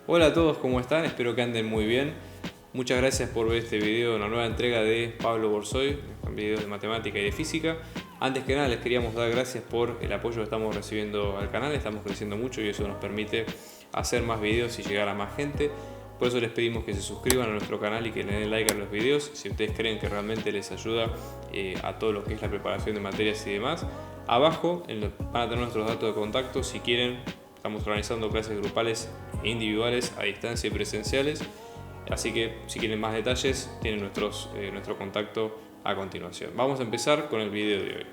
Hola a todos, ¿cómo están? Espero que anden muy bien. Muchas gracias por ver este video, una nueva entrega de Pablo Borsoy, con videos de matemática y de física. Antes que nada les queríamos dar gracias por el apoyo que estamos recibiendo al canal, estamos creciendo mucho y eso nos permite hacer más videos y llegar a más gente. Por eso les pedimos que se suscriban a nuestro canal y que le den like a los videos si ustedes creen que realmente les ayuda a todo lo que es la preparación de materias y demás. Abajo van a tener nuestros datos de contacto si quieren. Estamos organizando clases grupales e individuales a distancia y presenciales. Así que si quieren más detalles tienen nuestro contacto a continuación. Vamos a empezar con el video de hoy.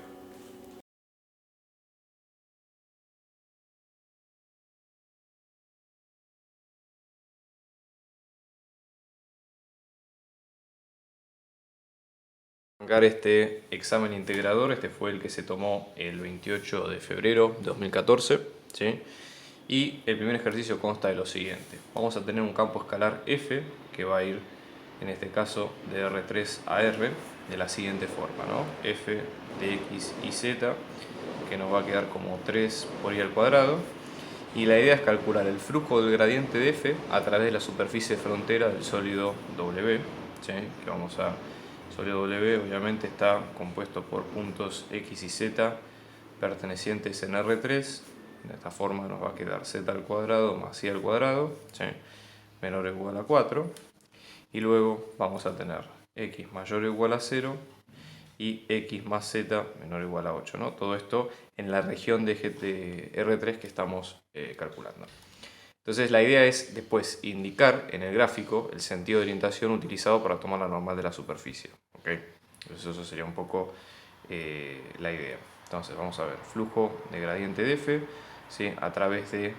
Este examen integrador, este fue el que se tomó el 28 de febrero de 2014, ¿sí? Y el primer ejercicio consta de lo siguiente. Vamos a tener un campo escalar f que va a ir, en este caso, de R3 a R de la siguiente forma, ¿no? F de x y z, que nos va a quedar como 3 por i al cuadrado. Y la idea es calcular el flujo del gradiente de f a través de la superficie frontera del sólido W, ¿sí? Que vamos a... El sólido W obviamente está compuesto por puntos x y z pertenecientes en R3. De esta forma nos va a quedar z al cuadrado más i al cuadrado, ¿sí? Menor o igual a 4. Y luego vamos a tener x mayor o igual a 0 y x más z menor o igual a 8, ¿no? Todo esto en la región de R3 que estamos calculando. Entonces la idea es después indicar en el gráfico el sentido de orientación utilizado para tomar la normal de la superficie, ¿okay? Entonces eso sería un poco la idea. Entonces vamos a ver, flujo de gradiente de f, ¿sí? A través de,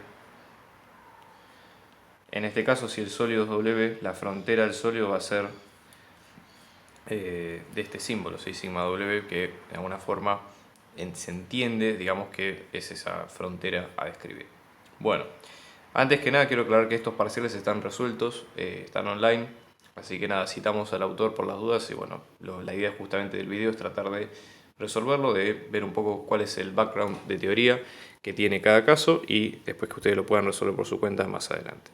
en este caso si el sólido es W, la frontera del sólido va a ser de este símbolo, ¿sí? Sigma W, que de alguna forma se entiende, digamos que es esa frontera a describir. Bueno, antes que nada quiero aclarar que estos parciales están resueltos, están online, así que nada, citamos al autor por las dudas y bueno, la idea justamente del video es tratar de resolverlo, de ver un poco cuál es el background de teoría que tiene cada caso y después que ustedes lo puedan resolver por su cuenta más adelante.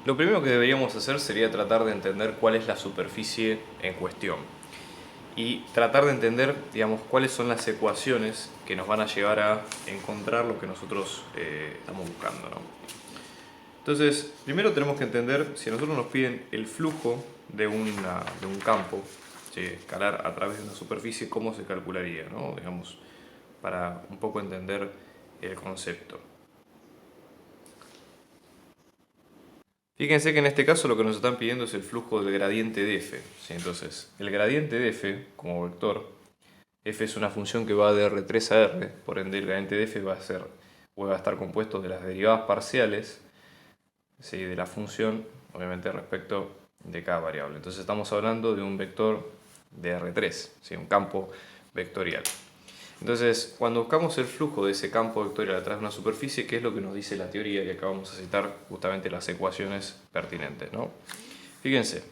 Lo primero que deberíamos hacer sería tratar de entender cuál es la superficie en cuestión y tratar de entender, digamos, cuáles son las ecuaciones que nos van a llevar a encontrar lo que nosotros estamos buscando, ¿no? Entonces, primero tenemos que entender, si a nosotros nos piden el flujo de un campo, ¿sí? Escalar a través de una superficie, ¿cómo se calcularía, ¿no? Digamos, para un poco entender el concepto. Fíjense que en este caso lo que nos están pidiendo es el flujo del gradiente de f, ¿sí? Entonces, el gradiente de f como vector, f es una función que va de R3 a R, por ende el gradiente de f va a estar compuesto de las derivadas parciales, ¿sí? De la función, obviamente respecto de cada variable. Entonces estamos hablando de un vector de R3, ¿sí? Un campo vectorial. Entonces, cuando buscamos el flujo de ese campo vectorial a través de una superficie, ¿qué es lo que nos dice la teoría? Y acá vamos a citar justamente las ecuaciones pertinentes, ¿no? Fíjense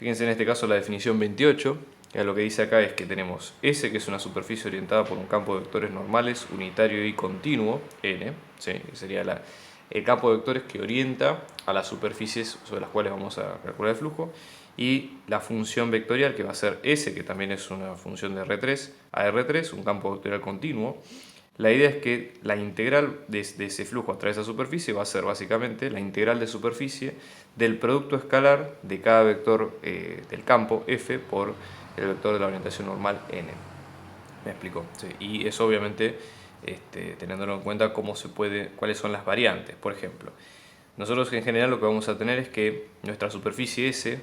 en este caso la definición 28, que lo que dice acá es que tenemos S, que es una superficie orientada por un campo de vectores normales, unitario y continuo, N, ¿sí? Que sería el campo de vectores que orienta a las superficies sobre las cuales vamos a calcular el flujo, y la función vectorial que va a ser S, que también es una función de R3 a R3, un campo vectorial continuo. La idea es que la integral de ese flujo a través de esa superficie va a ser básicamente la integral de superficie del producto escalar de cada vector del campo f por el vector de la orientación normal n. ¿Me explico? Sí. Y eso obviamente teniéndolo en cuenta cuáles son las variantes. Por ejemplo, nosotros en general lo que vamos a tener es que nuestra superficie S,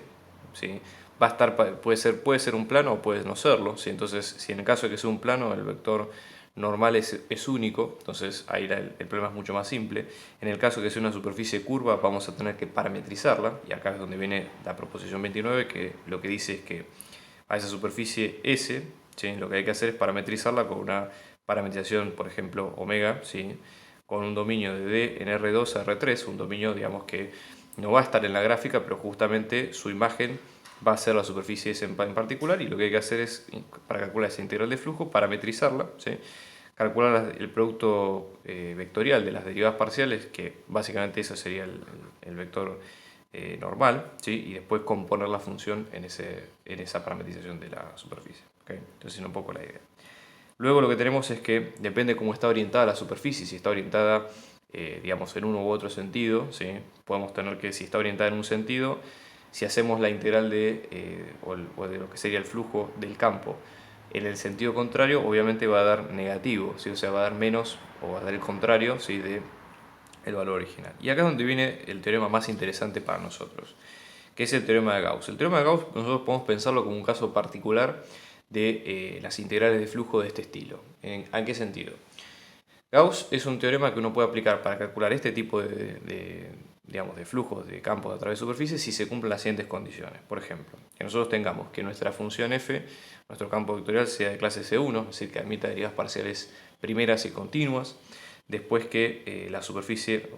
¿sí? Va a estar, puede ser un plano o puede no serlo, ¿sí? Entonces, si en el caso de que sea un plano, el vector normal es único, entonces ahí el problema es mucho más simple. En el caso de que sea una superficie curva, vamos a tener que parametrizarla, y acá es donde viene la proposición 29, que lo que dice es que a esa superficie S, ¿sí? Lo que hay que hacer es parametrizarla con una parametrización, por ejemplo, omega, ¿sí? Con un dominio de D en R2 a R3, un dominio, digamos, que no va a estar en la gráfica, pero justamente su imagen va a ser la superficie S en particular, y lo que hay que hacer es, para calcular esa integral de flujo, parametrizarla, ¿sí? calcular el producto vectorial de las derivadas parciales, que básicamente eso sería el vector normal, ¿sí? Y después componer la función en esa parametrización de la superficie. ¿Okay? Entonces es un poco la idea. Luego lo que tenemos es que depende cómo está orientada la superficie, si está orientada digamos en uno u otro sentido, ¿sí? Podemos tener que si está orientada en un sentido, si hacemos la integral o de lo que sería el flujo del campo en el sentido contrario, obviamente va a dar negativo, ¿sí? O sea, va a dar menos o va a dar el contrario, ¿sí? De el valor original. Y acá es donde viene el teorema más interesante para nosotros, que es el teorema de Gauss. El teorema de Gauss nosotros podemos pensarlo como un caso particular de las integrales de flujo de este estilo. ¿En qué sentido? Gauss es un teorema que uno puede aplicar para calcular este tipo digamos, de flujos de campos a través de superficie si se cumplen las siguientes condiciones. Por ejemplo, que nosotros tengamos que nuestra función f, nuestro campo vectorial, sea de clase C1, es decir, que admita derivadas parciales primeras y continuas. Después que la superficie,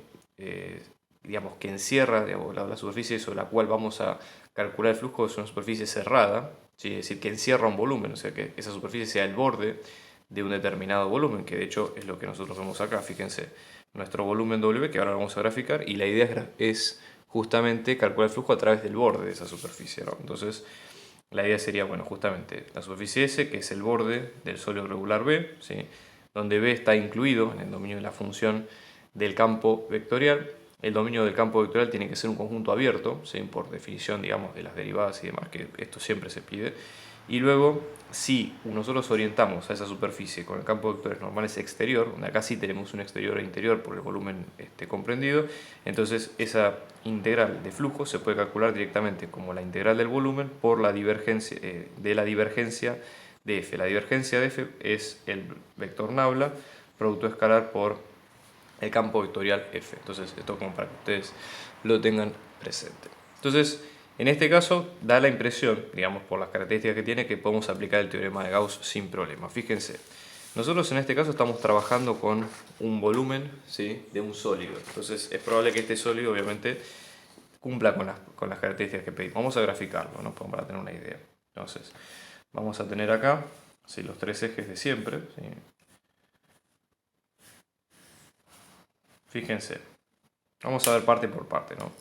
digamos, que encierra, digamos, la superficie sobre la cual vamos a calcular el flujo es una superficie cerrada, ¿sí? Es decir, que encierra un volumen, o sea, que esa superficie sea el borde de un determinado volumen, que de hecho es lo que nosotros vemos acá. Fíjense, nuestro volumen W, que ahora lo vamos a graficar, y la idea es justamente calcular el flujo a través del borde de esa superficie, ¿no? Entonces, la idea sería, bueno, justamente la superficie S, que es el borde del sólido regular B, ¿sí? Donde B está incluido en el dominio de la función del campo vectorial. El dominio del campo vectorial tiene que ser un conjunto abierto, ¿sí? Por definición, digamos, de las derivadas y demás, que esto siempre se pide. Y luego, si nosotros orientamos a esa superficie con el campo de vectores normales exterior, donde acá sí tenemos un exterior e interior por el volumen comprendido, entonces esa integral de flujo se puede calcular directamente como la integral del volumen por la divergencia de la divergencia de f. La divergencia de f es el vector nabla, producto escalar por el campo vectorial f. Entonces, esto como para que ustedes lo tengan presente. Entonces, en este caso, da la impresión, digamos, por las características que tiene, que podemos aplicar el teorema de Gauss sin problema. Fíjense, nosotros en este caso estamos trabajando con un volumen, ¿sí? De un sólido. Entonces, es probable que este sólido, obviamente, cumpla con las características que pedimos. Vamos a graficarlo, ¿no? Para tener una idea. Entonces, vamos a tener acá, ¿sí? Los tres ejes de siempre, ¿sí? Fíjense, vamos a ver parte por parte, ¿no?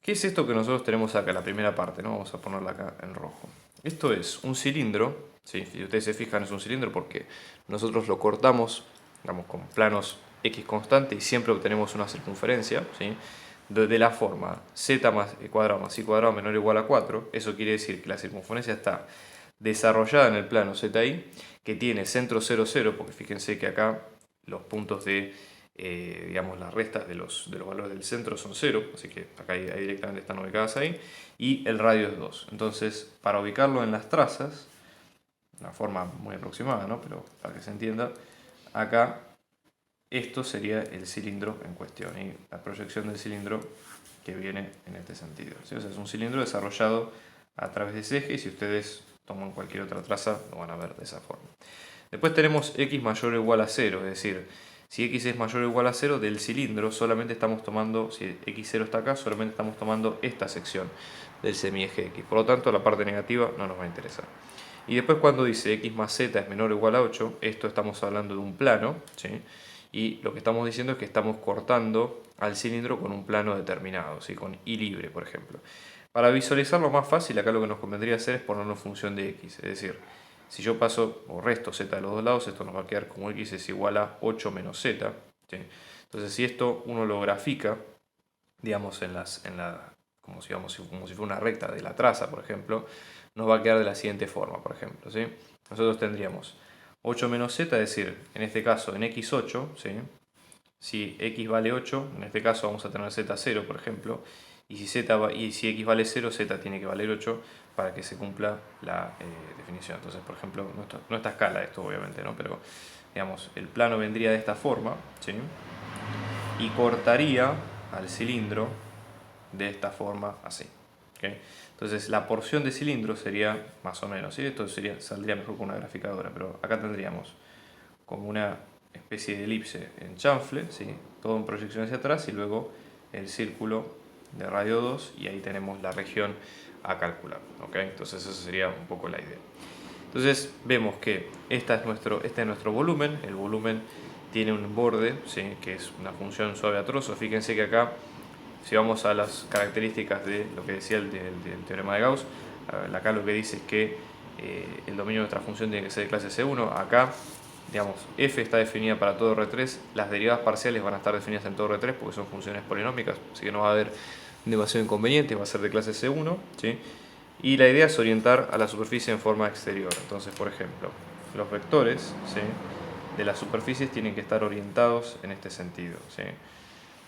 ¿Qué es esto que nosotros tenemos acá, la primera parte, ¿no? Vamos a ponerla acá en rojo. Esto es un cilindro, ¿sí? Si ustedes se fijan es un cilindro porque nosotros lo cortamos, digamos, con planos X constante y siempre obtenemos una circunferencia, ¿sí? De la forma z más y cuadrado más y cuadrado menor o igual a 4. Eso quiere decir que la circunferencia está desarrollada en el plano ZI, que tiene centro 0, 0, porque fíjense que acá los puntos de digamos, las restas de los valores del centro son 0, así que acá ahí directamente están ubicadas ahí, y el radio es 2. Entonces, para ubicarlo en las trazas, una forma muy aproximada, ¿no? Pero para que se entienda, acá esto sería el cilindro en cuestión, y la proyección del cilindro que viene en este sentido, ¿sí? O sea, es un cilindro desarrollado a través de ese eje, y si ustedes toman cualquier otra traza, lo van a ver de esa forma. Después tenemos x mayor o igual a 0, es decir, si x es mayor o igual a 0 del cilindro, solamente estamos tomando, si x0 está acá, solamente estamos tomando esta sección del semieje x. Por lo tanto, la parte negativa no nos va a interesar. Y después cuando dice x más z es menor o igual a 8, esto estamos hablando de un plano, ¿sí? Y lo que estamos diciendo es que estamos cortando al cilindro con un plano determinado, ¿sí? Con y libre, por ejemplo. Para visualizarlo más fácil, acá lo que nos convendría hacer es ponernos función de x, es decir, si yo paso o resto z de los dos lados, esto nos va a quedar como x es igual a 8 menos z. ¿Sí? Entonces, si esto uno lo grafica, digamos, como si fuera una recta de la traza, por ejemplo, nos va a quedar de la siguiente forma, por ejemplo. ¿Sí? Nosotros tendríamos 8 menos z, es decir, en este caso en x8, ¿sí? Si x vale 8, en este caso vamos a tener z0, por ejemplo, y si x vale 0, z tiene que valer 8 para que se cumpla la definición. Entonces, por ejemplo, no está a escala esto, obviamente, ¿no? Pero, digamos, el plano vendría de esta forma, ¿sí? Y cortaría al cilindro de esta forma, así. ¿Okay? Entonces, la porción de cilindro sería más o menos, ¿sí? Esto saldría mejor con una graficadora, pero acá tendríamos como una especie de elipse en chanfle, ¿sí? Todo en proyección hacia atrás y luego el círculo de radio 2 y ahí tenemos la región a calcular. ¿Okay? Entonces esa sería un poco la idea. Entonces vemos que este es nuestro volumen. El volumen tiene un borde, ¿sí? Que es una función suave a trozo. Fíjense que acá, si vamos a las características de lo que decía del teorema de Gauss, acá lo que dice es que el dominio de nuestra función tiene que ser de clase C1. Acá, digamos, f está definida para todo R3, las derivadas parciales van a estar definidas en todo R3 porque son funciones polinómicas, así que no va a haber demasiado inconveniente, va a ser de clase C1, ¿sí? Y la idea es orientar a la superficie en forma exterior. Entonces, por ejemplo, los vectores, ¿sí? De las superficies tienen que estar orientados en este sentido, ¿sí?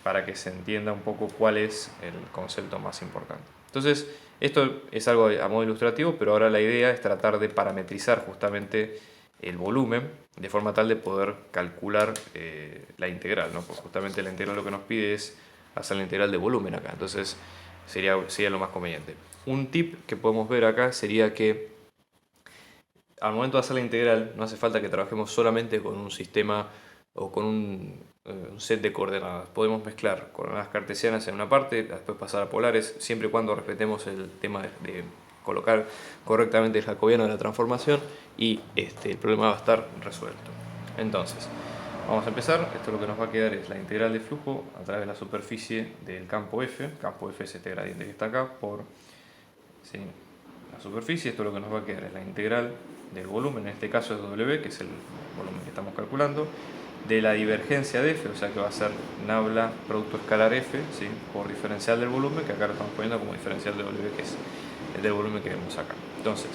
Para que se entienda un poco cuál es el concepto más importante. Entonces, esto es algo a modo ilustrativo, pero ahora la idea es tratar de parametrizar justamente el volumen de forma tal de poder calcular la integral, ¿no? Porque justamente la integral lo que nos pide es hacer la integral de volumen acá, entonces sería lo más conveniente. Un tip que podemos ver acá sería que al momento de hacer la integral no hace falta que trabajemos solamente con un sistema o con un set de coordenadas. Podemos mezclar coordenadas cartesianas en una parte, después pasar a polares, siempre y cuando respetemos el tema de colocar correctamente el jacobiano de la transformación y el problema va a estar resuelto. Entonces, vamos a empezar. Esto lo que nos va a quedar es la integral de flujo a través de la superficie del campo F. El campo F es este gradiente que está acá por, ¿sí?, la superficie. Esto lo que nos va a quedar es la integral del volumen, en este caso es W, que es el volumen que estamos calculando, de la divergencia de F, o sea que va a ser nabla producto escalar F, ¿sí?, por diferencial del volumen, que acá lo estamos poniendo como diferencial de W, que es el del volumen que vemos acá. Entonces,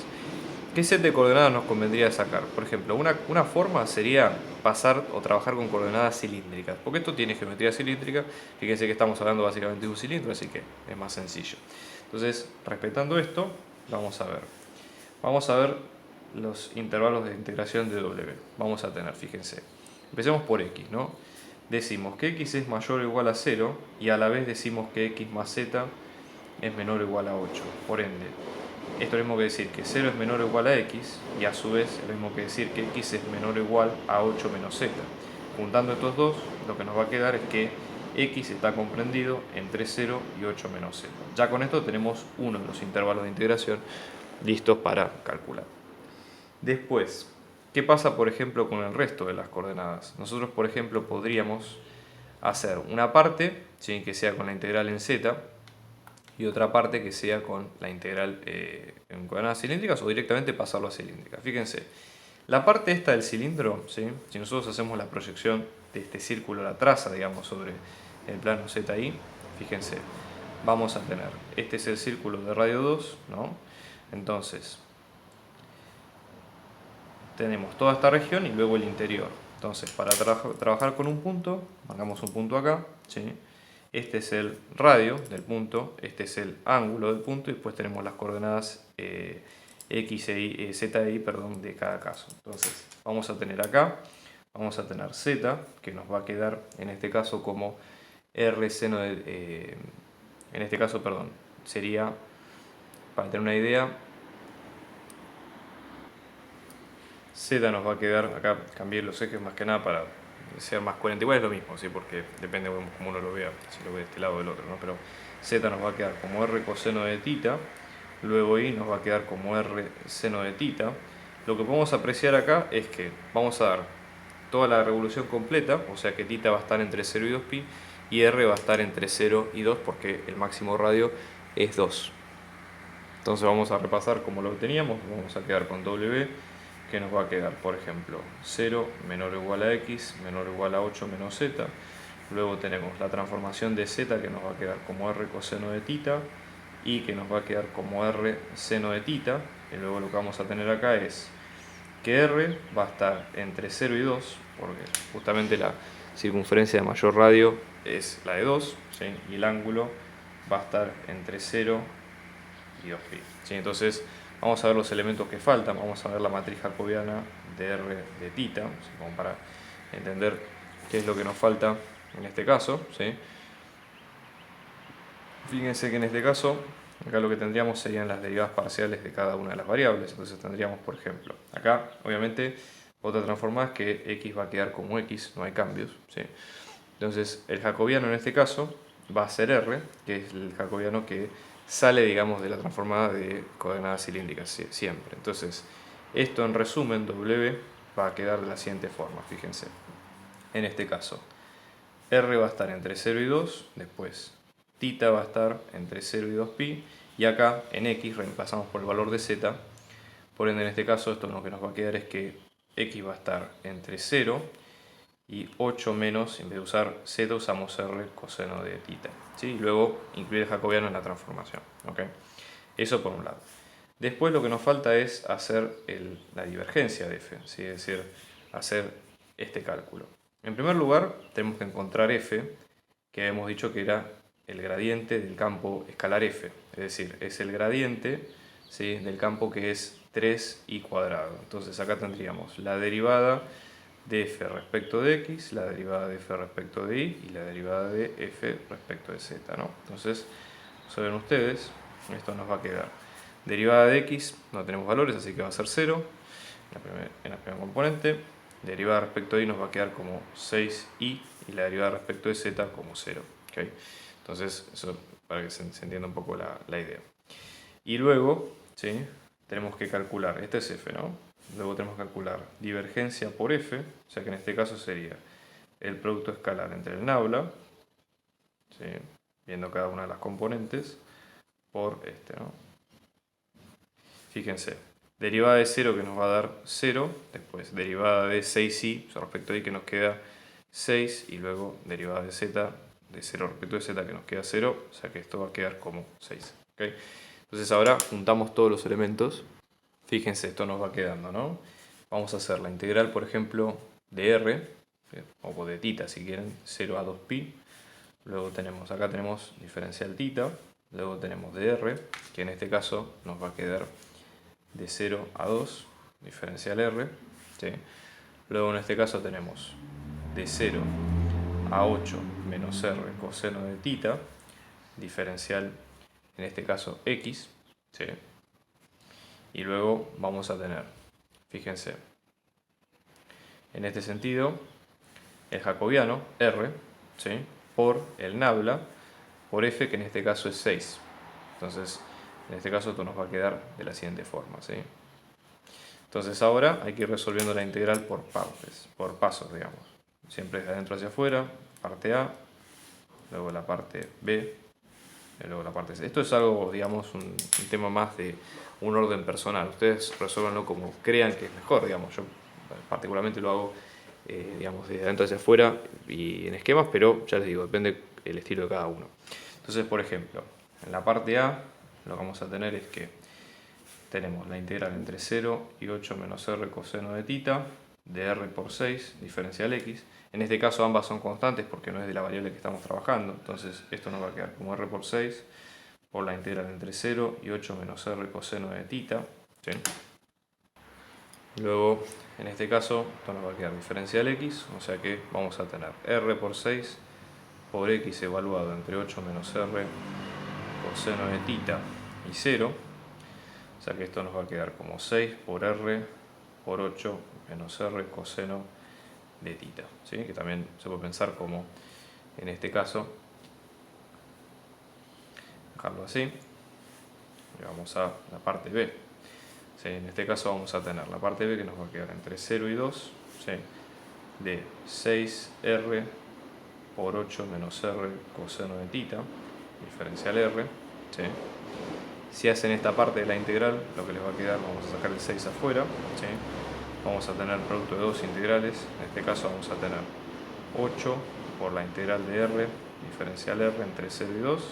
¿qué set de coordenadas nos convendría sacar? Por ejemplo, una forma sería pasar o trabajar con coordenadas cilíndricas, porque esto tiene geometría cilíndrica. Fíjense que estamos hablando básicamente de un cilindro, así que es más sencillo. Entonces, respetando esto, vamos a ver los intervalos de integración de W. Vamos a tener, fíjense, empecemos por X, ¿no? Decimos que X es mayor o igual a 0 y a la vez decimos que X más Z es menor o igual a 8. Por ende, esto es lo mismo que decir que 0 es menor o igual a X y a su vez es lo mismo que decir que X es menor o igual a 8 menos Z. Juntando estos dos, lo que nos va a quedar es que X está comprendido entre 0 y 8 menos Z. Ya con esto tenemos uno de los intervalos de integración listos para calcular. Después, ¿qué pasa por ejemplo con el resto de las coordenadas? Nosotros por ejemplo podríamos hacer una parte, ¿sí?, que sea con la integral en Z y otra parte que sea con la integral en coordenadas cilíndricas o directamente pasarlo a cilíndricas. Fíjense, la parte esta del cilindro, ¿sí?, si nosotros hacemos la proyección de este círculo, la traza, digamos, sobre el plano ZI, fíjense, vamos a tener, este es el círculo de radio 2, ¿no? Entonces, tenemos toda esta región y luego el interior. Entonces, para trabajar con un punto, marcamos un punto acá, ¿sí? Este es el radio del punto, este es el ángulo del punto y después tenemos las coordenadas X e Y, Z e Y, perdón, de cada caso. Entonces, vamos a tener acá, vamos a tener Z, que nos va a quedar en este caso como R seno de... en este caso, perdón, sería, para tener una idea, Z nos va a quedar, acá cambié los ejes más que nada para que sea más coherente, igual es lo mismo, ¿sí?, porque depende de cómo uno lo vea, si lo ve de este lado o del otro, ¿no? Pero Z nos va a quedar como R coseno de tita, luego Y nos va a quedar como R seno de tita. Lo que podemos apreciar acá es que vamos a dar toda la revolución completa, o sea que tita va a estar entre 0 y 2pi y R va a estar entre 0 y 2 porque el máximo radio es 2. Entonces vamos a repasar como lo teníamos, vamos a quedar con W, que nos va a quedar, por ejemplo, 0 menor o igual a X menor o igual a 8 menos Z. Luego tenemos la transformación de Z que nos va a quedar como R coseno de tita y que nos va a quedar como R seno de tita. Y luego lo que vamos a tener acá es que R va a estar entre 0 y 2, porque justamente la circunferencia de mayor radio es la de 2, ¿sí?, y el ángulo va a estar entre 0 y 2pi. ¿Sí? Entonces, vamos a ver los elementos que faltan, vamos a ver la matriz jacobiana de R de tita, ¿sí?, como para entender qué es lo que nos falta en este caso, ¿sí? Fíjense que en este caso, acá lo que tendríamos serían las derivadas parciales de cada una de las variables. Entonces tendríamos, por ejemplo, acá, obviamente, otra transformada es que X va a quedar como X, no hay cambios, ¿sí? Entonces, el jacobiano en este caso va a ser R, que es el jacobiano que sale, digamos, de la transformada de coordenadas cilíndricas siempre. Entonces, Esto en resumen, W, va a quedar de la siguiente forma, fíjense. En este caso, R va a estar entre 0 y 2, después θ va a estar entre 0 y 2pi, y acá en X reemplazamos por el valor de Z, por ende en este caso esto lo que nos va a quedar es que X va a estar entre 0 y 8 menos, en vez de usar Z usamos R coseno de θ, ¿sí? Y luego incluir el jacobiano en la transformación, ¿okay? Eso por un lado. Después lo que nos falta es hacer la divergencia de f, ¿sí? Es decir, hacer este cálculo. En primer lugar tenemos que encontrar f, que hemos dicho que era el gradiente del campo escalar f, es decir, es el gradiente, ¿sí?, del campo que es 3i cuadrado. Entonces acá tendríamos la derivada de f respecto de x, la derivada de f respecto de y la derivada de f respecto de z, ¿no? Entonces, saben ustedes, esto nos va a quedar derivada de x, no tenemos valores, así que va a ser 0 en la primera componente. Derivada respecto de y nos va a quedar como 6i y la derivada respecto de z como 0, ¿okay? Entonces, eso para que se entienda un poco la idea. Y luego, ¿sí?, tenemos que calcular, este es f, ¿no? Luego tenemos que calcular divergencia por f, o sea que en este caso sería el producto escalar entre el nabla, ¿sí?, viendo cada una de las componentes, por este, ¿no? Fíjense, derivada de 0 que nos va a dar 0, después derivada de 6i respecto a y que nos queda 6, y luego derivada de z de 0 respecto de z que nos queda 0, o sea que esto va a quedar como 6, ¿okay? Entonces ahora juntamos todos los elementos. Fíjense, esto nos va quedando, ¿no? Vamos a hacer la integral, por ejemplo, de r, o de θ si quieren, 0 a 2pi. Luego tenemos, acá tenemos diferencial θ. Luego tenemos de r, que en este caso nos va a quedar de 0 a 2, diferencial r, ¿sí? Luego en este caso tenemos de 0 a 8 menos r coseno de θ, diferencial en este caso x, ¿sí? Y luego vamos a tener, fíjense, en este sentido, el jacobiano, r, ¿sí?, por el nabla, por f, que en este caso es 6. Entonces, en este caso esto nos va a quedar de la siguiente forma, ¿sí? Entonces ahora hay que ir resolviendo la integral por partes, por pasos, digamos. Siempre de adentro hacia afuera, parte A, luego la parte B, y luego la parte C. Esto es algo, digamos, un tema más de un orden personal. Ustedes resuélvanlo como crean que es mejor, digamos. Yo particularmente lo hago, digamos, de adentro hacia afuera y en esquemas, pero ya les digo, depende el estilo de cada uno. Entonces, por ejemplo, en la parte A lo que vamos a tener es que tenemos la integral entre 0 y 8 menos r coseno de θ, de r por 6, diferencial x. En este caso ambas son constantes porque no es de la variable que estamos trabajando. Entonces esto nos va a quedar como r por 6 por la integral entre 0 y 8 menos r coseno de θ, ¿sí? Luego, en este caso, esto nos va a quedar diferencial x, o sea que vamos a tener r por 6 por x evaluado entre 8 menos r coseno de θ y 0. O sea que esto nos va a quedar como 6 por r por 8 menos r coseno de θ, ¿sí? Que también se puede pensar como, en este caso, dejarlo así, y vamos a la parte b. ¿Sí? En este caso vamos a tener la parte b que nos va a quedar entre 0 y 2, ¿sí?, de 6r por 8 menos r coseno de θ, diferencial r, ¿sí? Si hacen esta parte de la integral, lo que les va a quedar, vamos a sacar el 6 afuera, ¿sí? Vamos a tener producto de dos integrales, en este caso vamos a tener 8 por la integral de r, diferencial r entre 0 y 2,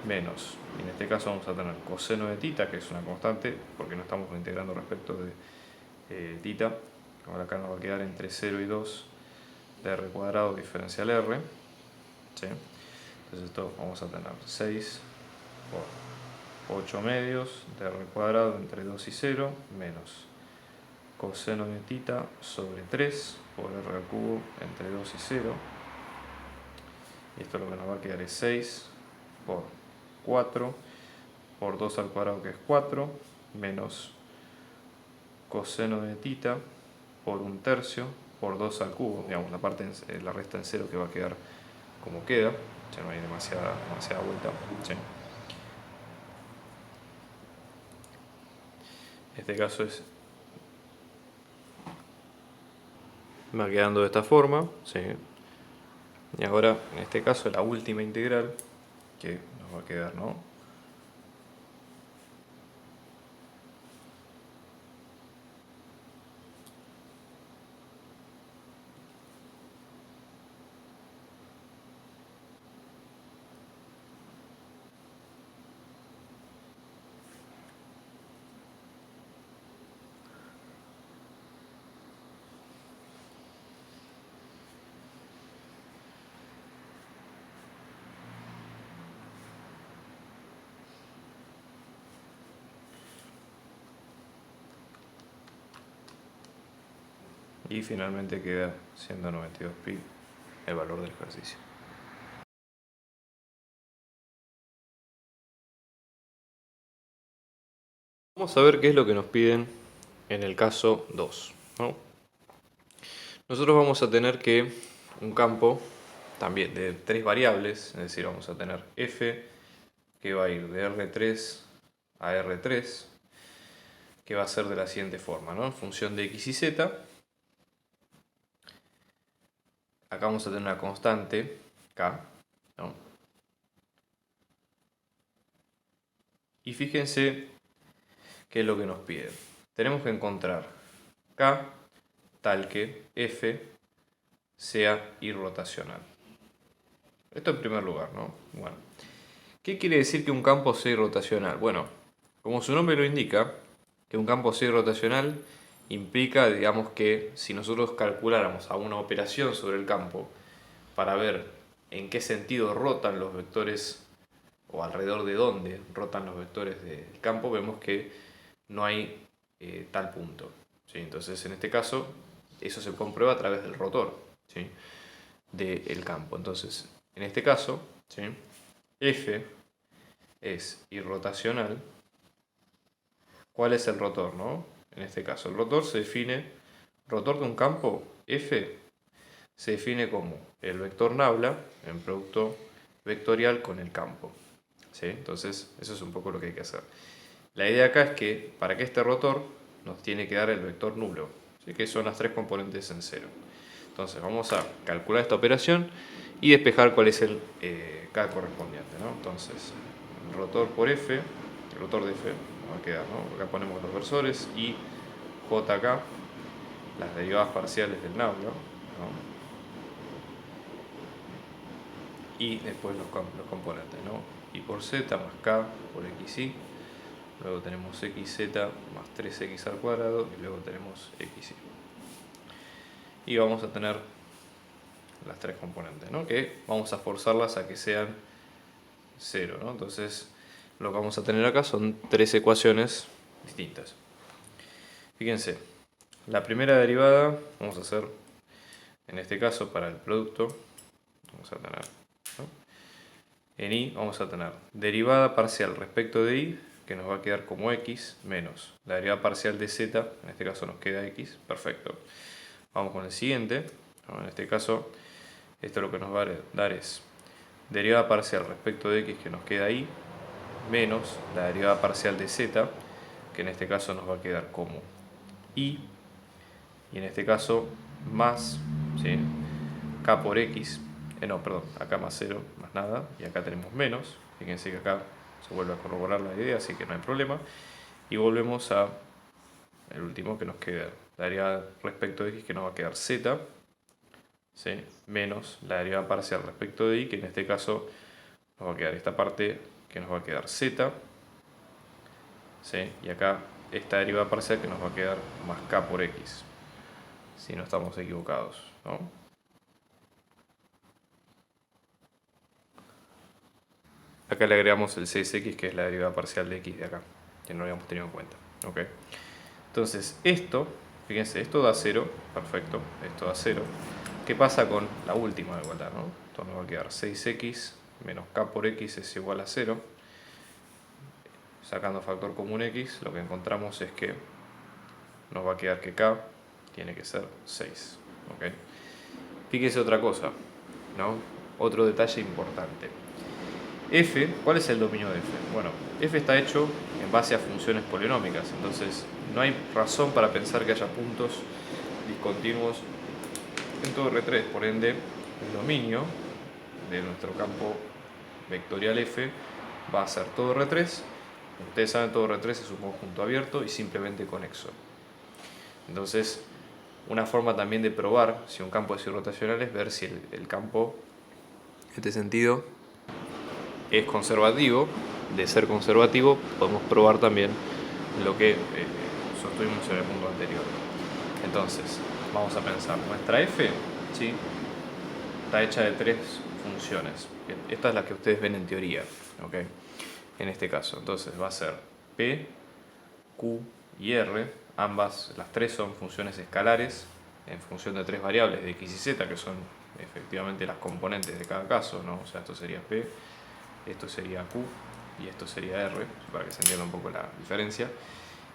menos, en este caso vamos a tener coseno de θ, que es una constante, porque no estamos integrando respecto de θ, ahora acá nos va a quedar entre 0 y 2 de r cuadrado diferencial r, ¿sí? Entonces esto vamos a tener 6 por 8 medios de r cuadrado entre 2 y 0 menos coseno de θ sobre 3 por r al cubo entre 2 y 0. Y esto lo que nos va a quedar es 6 por 4 por 2 al cuadrado, que es 4, menos coseno de θ por 1/3 por 2 al cubo, digamos, la resta en 0 que va a quedar como queda, ya no hay demasiada vuelta, ¿sí? En este caso es Va quedando de esta forma, ¿sí? Y ahora, en este caso, la última integral que nos va a quedar, ¿no? Y finalmente queda 192pi el valor del ejercicio. Vamos a ver qué es lo que nos piden en el caso 2, ¿no? Nosotros vamos a tener que un campo también de 3 variables, es decir, vamos a tener f que va a ir de R3 a R3, que va a ser de la siguiente forma, ¿no? En función de x y z. Acá vamos a tener una constante k, ¿no? Y fíjense qué es lo que nos pide. Tenemos que encontrar k tal que f sea irrotacional. Esto en primer lugar, ¿no? Bueno, ¿qué quiere decir que un campo sea irrotacional? Bueno, como su nombre lo indica, que un campo sea irrotacional implica, digamos, que si nosotros calculáramos a una operación sobre el campo para ver en qué sentido rotan los vectores o alrededor de dónde rotan los vectores del campo, vemos que no hay tal punto, ¿sí? Entonces, en este caso, eso se comprueba a través del rotor, ¿sí? Del campo. Entonces, en este caso, ¿sí? F es irrotacional. ¿Cuál es el rotor, no? En este caso, el rotor se define, rotor de un campo, F, se define como el vector nabla en producto vectorial con el campo, ¿sí? Entonces, eso es un poco lo que hay que hacer. La idea acá es que para que este rotor nos tiene que dar el vector nulo, ¿sí? Que son las 3 componentes en cero. Entonces, vamos a calcular esta operación y despejar cuál es el K correspondiente, ¿no? Entonces, el rotor por F, el rotor de F, va a quedar, ¿no? Acá ponemos los versores y JK, las derivadas parciales del nabla, ¿no? Y después los componentes, ¿no? Y por Z más K por XY, luego tenemos XZ más 3x al cuadrado y luego tenemos XY. Y vamos a tener las 3 componentes, ¿no? Que vamos a forzarlas a que sean 0, ¿no? Entonces lo que vamos a tener acá son 3 ecuaciones distintas. Fíjense, la primera derivada vamos a hacer, en este caso para el producto, vamos a tener, ¿no? En y vamos a tener derivada parcial respecto de y, que nos va a quedar como x, menos la derivada parcial de z, en este caso nos queda x, perfecto. Vamos con el siguiente, ¿no? En este caso, esto lo que nos va a dar es derivada parcial respecto de x, que nos queda y, menos la derivada parcial de z, que en este caso nos va a quedar como y en este caso más, ¿sí? K por x, no, perdón, acá más 0, más nada, y acá tenemos menos. Fíjense que acá se vuelve a corroborar la idea, así que no hay problema. Y volvemos a el último que nos queda, la derivada respecto de x, que nos va a quedar z, ¿sí? Menos la derivada parcial respecto de y, que en este caso nos va a quedar esta parte, que nos va a quedar z, ¿sí? Y acá esta derivada parcial que nos va a quedar más k por x, si no estamos equivocados, ¿no? Acá le agregamos el 6x, que es la derivada parcial de x de acá, que no habíamos tenido en cuenta, ¿ok? Entonces esto, fíjense, esto da 0, perfecto, esto da 0. ¿Qué pasa con la última de igualdad, no? Entonces nos va a quedar 6x menos k por x es igual a 0. Sacando factor común x, lo que encontramos es que nos va a quedar que k tiene que ser 6. ¿Okay? Fíjese otra cosa, ¿no? Otro detalle importante. F, ¿cuál es el dominio de F? Bueno, F está hecho en base a funciones polinómicas, entonces no hay razón para pensar que haya puntos discontinuos en todo R3, por ende el dominio de nuestro campo vectorial F va a ser todo R3. Ustedes saben, todo R3 es un conjunto abierto y simplemente conexo. Entonces, una forma también de probar si un campo es irrotacional es ver si el campo, en este sentido, es conservativo. De ser conservativo, podemos probar también lo que sostuvimos en el punto anterior. Entonces, vamos a pensar, nuestra F, ¿sí?, está hecha de tres funciones. Esta es la que ustedes ven en teoría, ¿ok? En este caso, entonces va a ser P, Q y R. Ambas, las tres son funciones escalares en función de tres variables de x y z, que son efectivamente las componentes de cada caso, ¿no? O sea, esto sería P, esto sería Q y esto sería R, para que se entienda un poco la diferencia.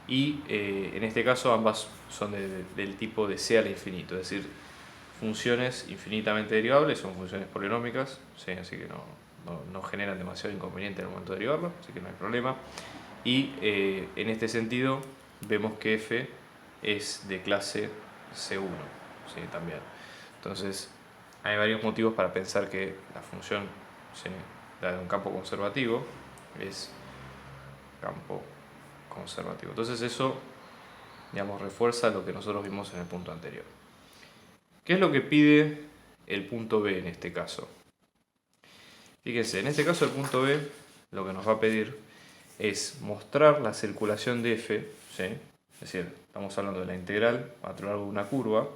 Y en este caso ambas son del tipo de C al infinito, es decir, funciones infinitamente derivables, son funciones polinómicas, ¿sí? Así que no generan demasiado inconveniente en el momento de derivarlo, así que no hay problema. Y en este sentido vemos que F es de clase C1, ¿sí?, también. Entonces hay varios motivos para pensar que la función, ¿sí?, la de un campo conservativo es campo conservativo. Entonces eso, digamos, refuerza lo que nosotros vimos en el punto anterior. ¿Qué es lo que pide el punto B en este caso? Fíjense, en este caso el punto B lo que nos va a pedir es mostrar la circulación de F, ¿sí? Es decir, estamos hablando de la integral a lo largo de una curva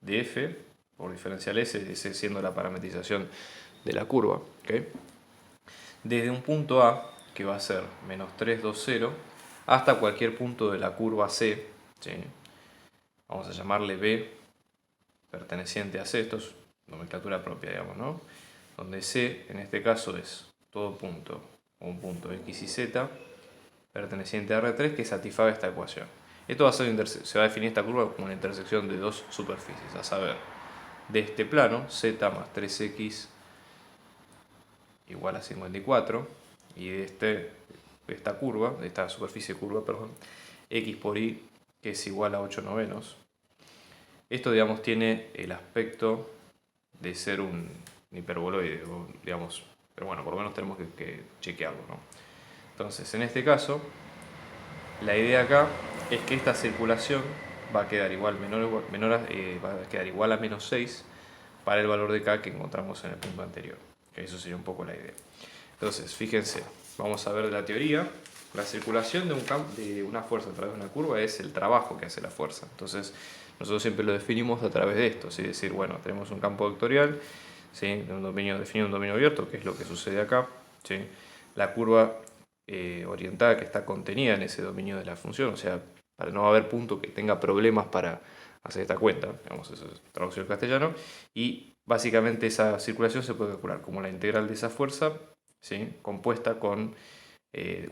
de F por diferencial S, S siendo la parametrización de la curva, ¿okay?, desde un punto A, que va a ser menos 3, 2, 0, hasta cualquier punto de la curva C, ¿sí? Vamos a llamarle B perteneciente a C, esto es nomenclatura propia, digamos, ¿no? Donde C en este caso es todo punto, un punto X y Z perteneciente a R3 que satisfaga esta ecuación. Esto va a ser, se va a definir esta curva como una intersección de dos superficies, a saber, de este plano, Z más 3X igual a 54, y de esta curva, de esta superficie curva, perdón, X por Y, que es igual a 8 novenos. Esto, digamos, tiene el aspecto de ser un hiperboloide, digamos, pero bueno, por lo menos tenemos que chequearlo, ¿no? Entonces, en este caso, la idea acá es que esta circulación va a quedar igual, va a quedar igual a menos 6 para el valor de K que encontramos en el punto anterior. Eso sería un poco la idea. Entonces, fíjense, vamos a ver de la teoría. La circulación de una fuerza a través de una curva es el trabajo que hace la fuerza. Entonces, nosotros siempre lo definimos a través de esto. Es decir, bueno, tenemos un campo vectorial, ¿sí?, definido un dominio abierto, que es lo que sucede acá, ¿sí? La curva orientada que está contenida en ese dominio de la función, o sea, para no haber punto que tenga problemas para hacer esta cuenta, digamos, eso es traducción al castellano, y básicamente esa circulación se puede calcular como la integral de esa fuerza, ¿sí?, compuesta con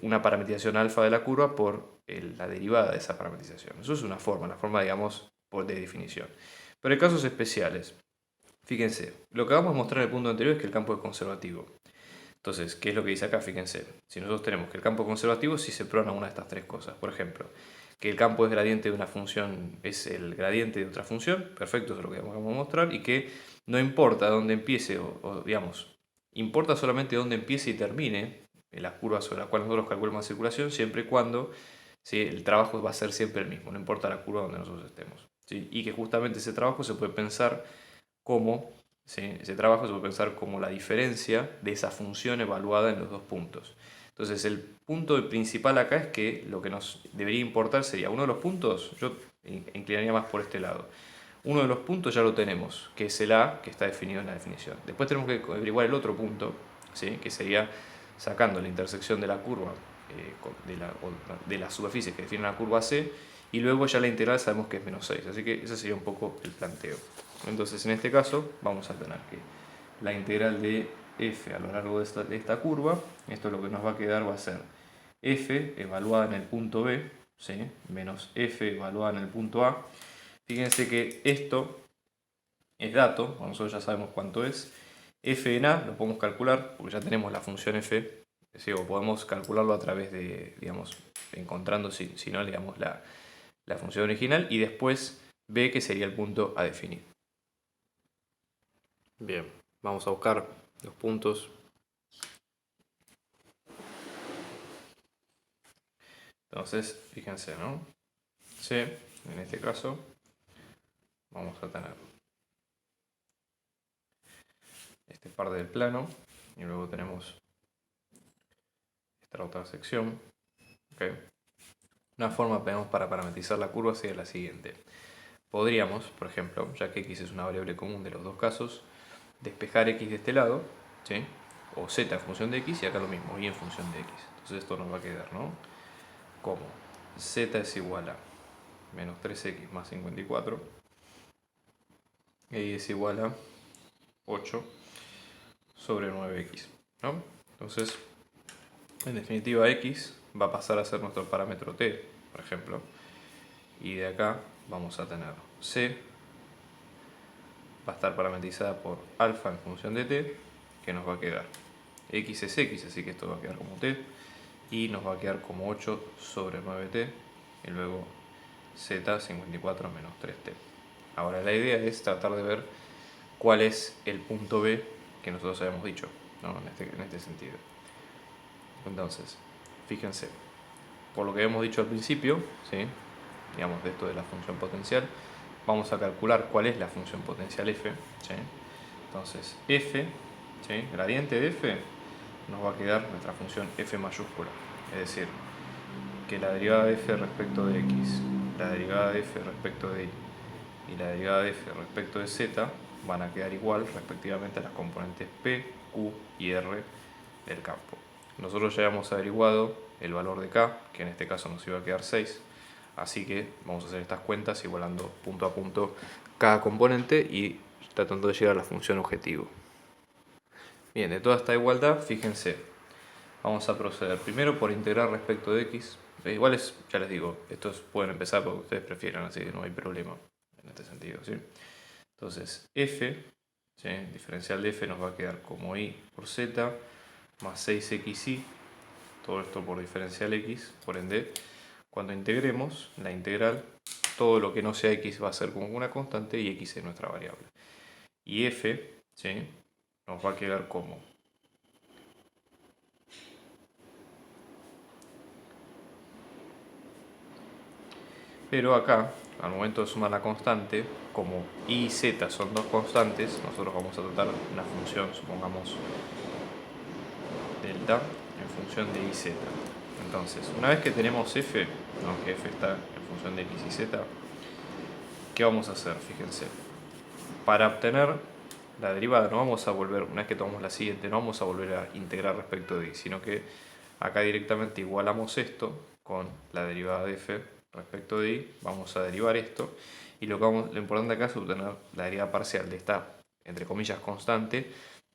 una parametrización alfa de la curva por la derivada de esa parametrización. Eso es una forma, digamos, de definición. Pero en casos especiales, fíjense, lo que vamos a mostrar en el punto anterior es que el campo es conservativo. Entonces, ¿qué es lo que dice acá? Fíjense, si nosotros tenemos que el campo es conservativo, si se prueban una de estas tres cosas. Por ejemplo, que el campo es gradiente de una función, es el gradiente de otra función, perfecto, eso es lo que vamos a mostrar, y que no importa dónde empiece, digamos, importa solamente dónde empiece y termine en las curvas sobre las cuales nosotros calculamos la circulación, siempre y cuando, ¿sí?, el trabajo va a ser siempre el mismo, no importa la curva donde nosotros estemos, ¿sí? Y que justamente ese trabajo se puede pensar como, ¿sí?, ese trabajo se puede pensar como la diferencia de esa función evaluada en los dos puntos. Entonces el punto principal acá es que lo que nos debería importar sería uno de los puntos, yo inclinaría más por este lado. Uno de los puntos ya lo tenemos, que es el A, que está definido en la definición. Después tenemos que averiguar el otro punto, ¿sí?, que sería sacando la intersección de la curva, de las superficies que definen la curva C, y luego ya la integral sabemos que es menos 6. Así que ese sería un poco el planteo. Entonces en este caso vamos a tener que la integral de F a lo largo de esta curva, esto lo que nos va a quedar va a ser F evaluada en el punto B, ¿sí?, menos F evaluada en el punto A. Fíjense que esto es dato, nosotros ya sabemos cuánto es. F en A lo podemos calcular porque ya tenemos la función F, ¿sí?, o podemos calcularlo a través de, digamos, encontrando si no, digamos, la función original, y después B, que sería el punto a definir. Bien, vamos a buscar los puntos. Entonces, fíjense, ¿no? C, en este caso, vamos a tener este par del plano y luego tenemos esta otra sección. ¿Okay? Una forma tenemos para parametrizar la curva sería la siguiente. Podríamos, por ejemplo, ya que x es una variable común de los dos casos, despejar x de este lado, ¿sí? O z en función de x y acá lo mismo, y en función de x. Entonces esto nos va a quedar, ¿no? Como z es igual a menos 3x más 54 y es igual a 8 sobre 9x, ¿no? Entonces, en definitiva, x va a pasar a ser nuestro parámetro t, por ejemplo, y de acá vamos a tener c, va a estar parametrizada por alfa en función de t, que nos va a quedar x es x, así que esto va a quedar como t, y nos va a quedar como 8 sobre 9t, y luego z 54 menos 3t. Ahora la idea es tratar de ver cuál es el punto B que nosotros habíamos dicho, ¿no? en este sentido. Entonces, fíjense, por lo que habíamos dicho al principio, ¿sí? Digamos de esto de la función potencial, vamos a calcular cuál es la función potencial f. ¿Sí? Entonces, f, ¿sí? Gradiente de f, nos va a quedar nuestra función f mayúscula. Es decir, que la derivada de f respecto de x, la derivada de f respecto de y y la derivada de f respecto de z van a quedar igual respectivamente a las componentes p, q y r del campo. Nosotros ya habíamos averiguado el valor de k, que en este caso nos iba a quedar 6, así que vamos a hacer estas cuentas igualando punto a punto cada componente y tratando de llegar a la función objetivo. Bien, de toda esta igualdad, fíjense, vamos a proceder primero por integrar respecto de x. Igual ya les digo, estos pueden empezar porque ustedes prefieran, así que no hay problema en este sentido, ¿sí? Entonces, f, ¿sí? Diferencial de f nos va a quedar como y por z más 6xy, todo esto por diferencial x, por ende, cuando integremos la integral, todo lo que no sea x va a ser como una constante y x es nuestra variable. Y f, ¿sí? Nos va a quedar como pero acá, al momento de sumar la constante, como y y z son dos constantes, nosotros vamos a tratar una función, supongamos delta, en función de y z. Entonces, una vez que tenemos f, ¿no? Que f está en función de x y z, ¿qué vamos a hacer? Fíjense. Para obtener la derivada, no vamos a volver, una vez que tomamos la siguiente, no vamos a volver a integrar respecto de y, sino que acá directamente igualamos esto con la derivada de f respecto de y, vamos a derivar esto, y lo importante acá es obtener la derivada parcial de esta, entre comillas, constante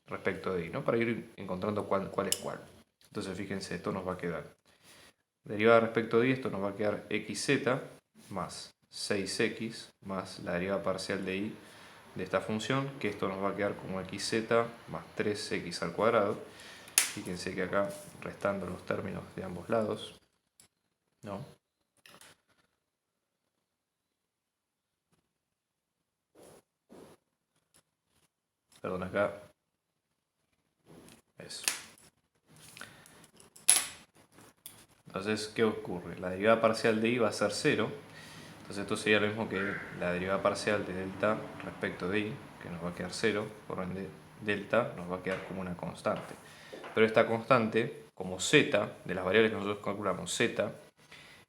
respecto de y, ¿no? Para ir encontrando cuál es cuál. Entonces fíjense, esto nos va a quedar derivada respecto de y, esto nos va a quedar xz más 6x más la derivada parcial de y de esta función, que esto nos va a quedar como xz más 3x al cuadrado. Fíjense que acá, restando los términos de ambos lados, ¿no? Perdón, acá. Eso. Entonces, ¿qué ocurre? La derivada parcial de y va a ser 0. Entonces esto sería lo mismo que la derivada parcial de delta respecto de y, que nos va a quedar 0, por ende delta nos va a quedar como una constante. Pero esta constante, como z, de las variables que nosotros calculamos, z,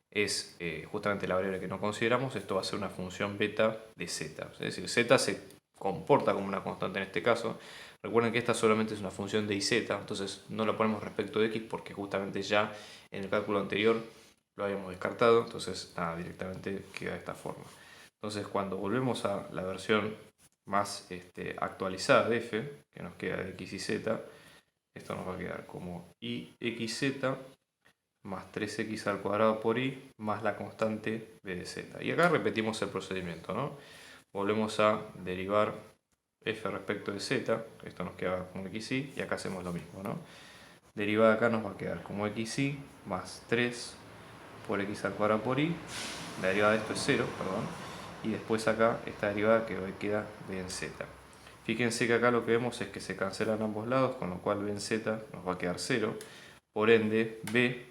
es justamente la variable que no consideramos, esto va a ser una función beta de z. Es decir, z se comporta como una constante en este caso. Recuerden que esta solamente es una función de iz, entonces no la ponemos respecto de x porque justamente ya en el cálculo anterior lo habíamos descartado, entonces nada, directamente queda de esta forma. Entonces cuando volvemos a la versión más actualizada de f, que nos queda de x y z, esto nos va a quedar como ixz más 3x al cuadrado por y más la constante b de z. Y acá repetimos el procedimiento, ¿no? Volvemos a derivar f respecto de z, esto nos queda como xy, y acá hacemos lo mismo, ¿no? Derivada acá nos va a quedar como xy más 3 por x al cuadrado por y, la derivada de esto es 0, perdón, y después acá esta derivada que hoy queda b en z. Fíjense que acá lo que vemos es que se cancelan ambos lados, con lo cual b en z nos va a quedar 0. Por ende, b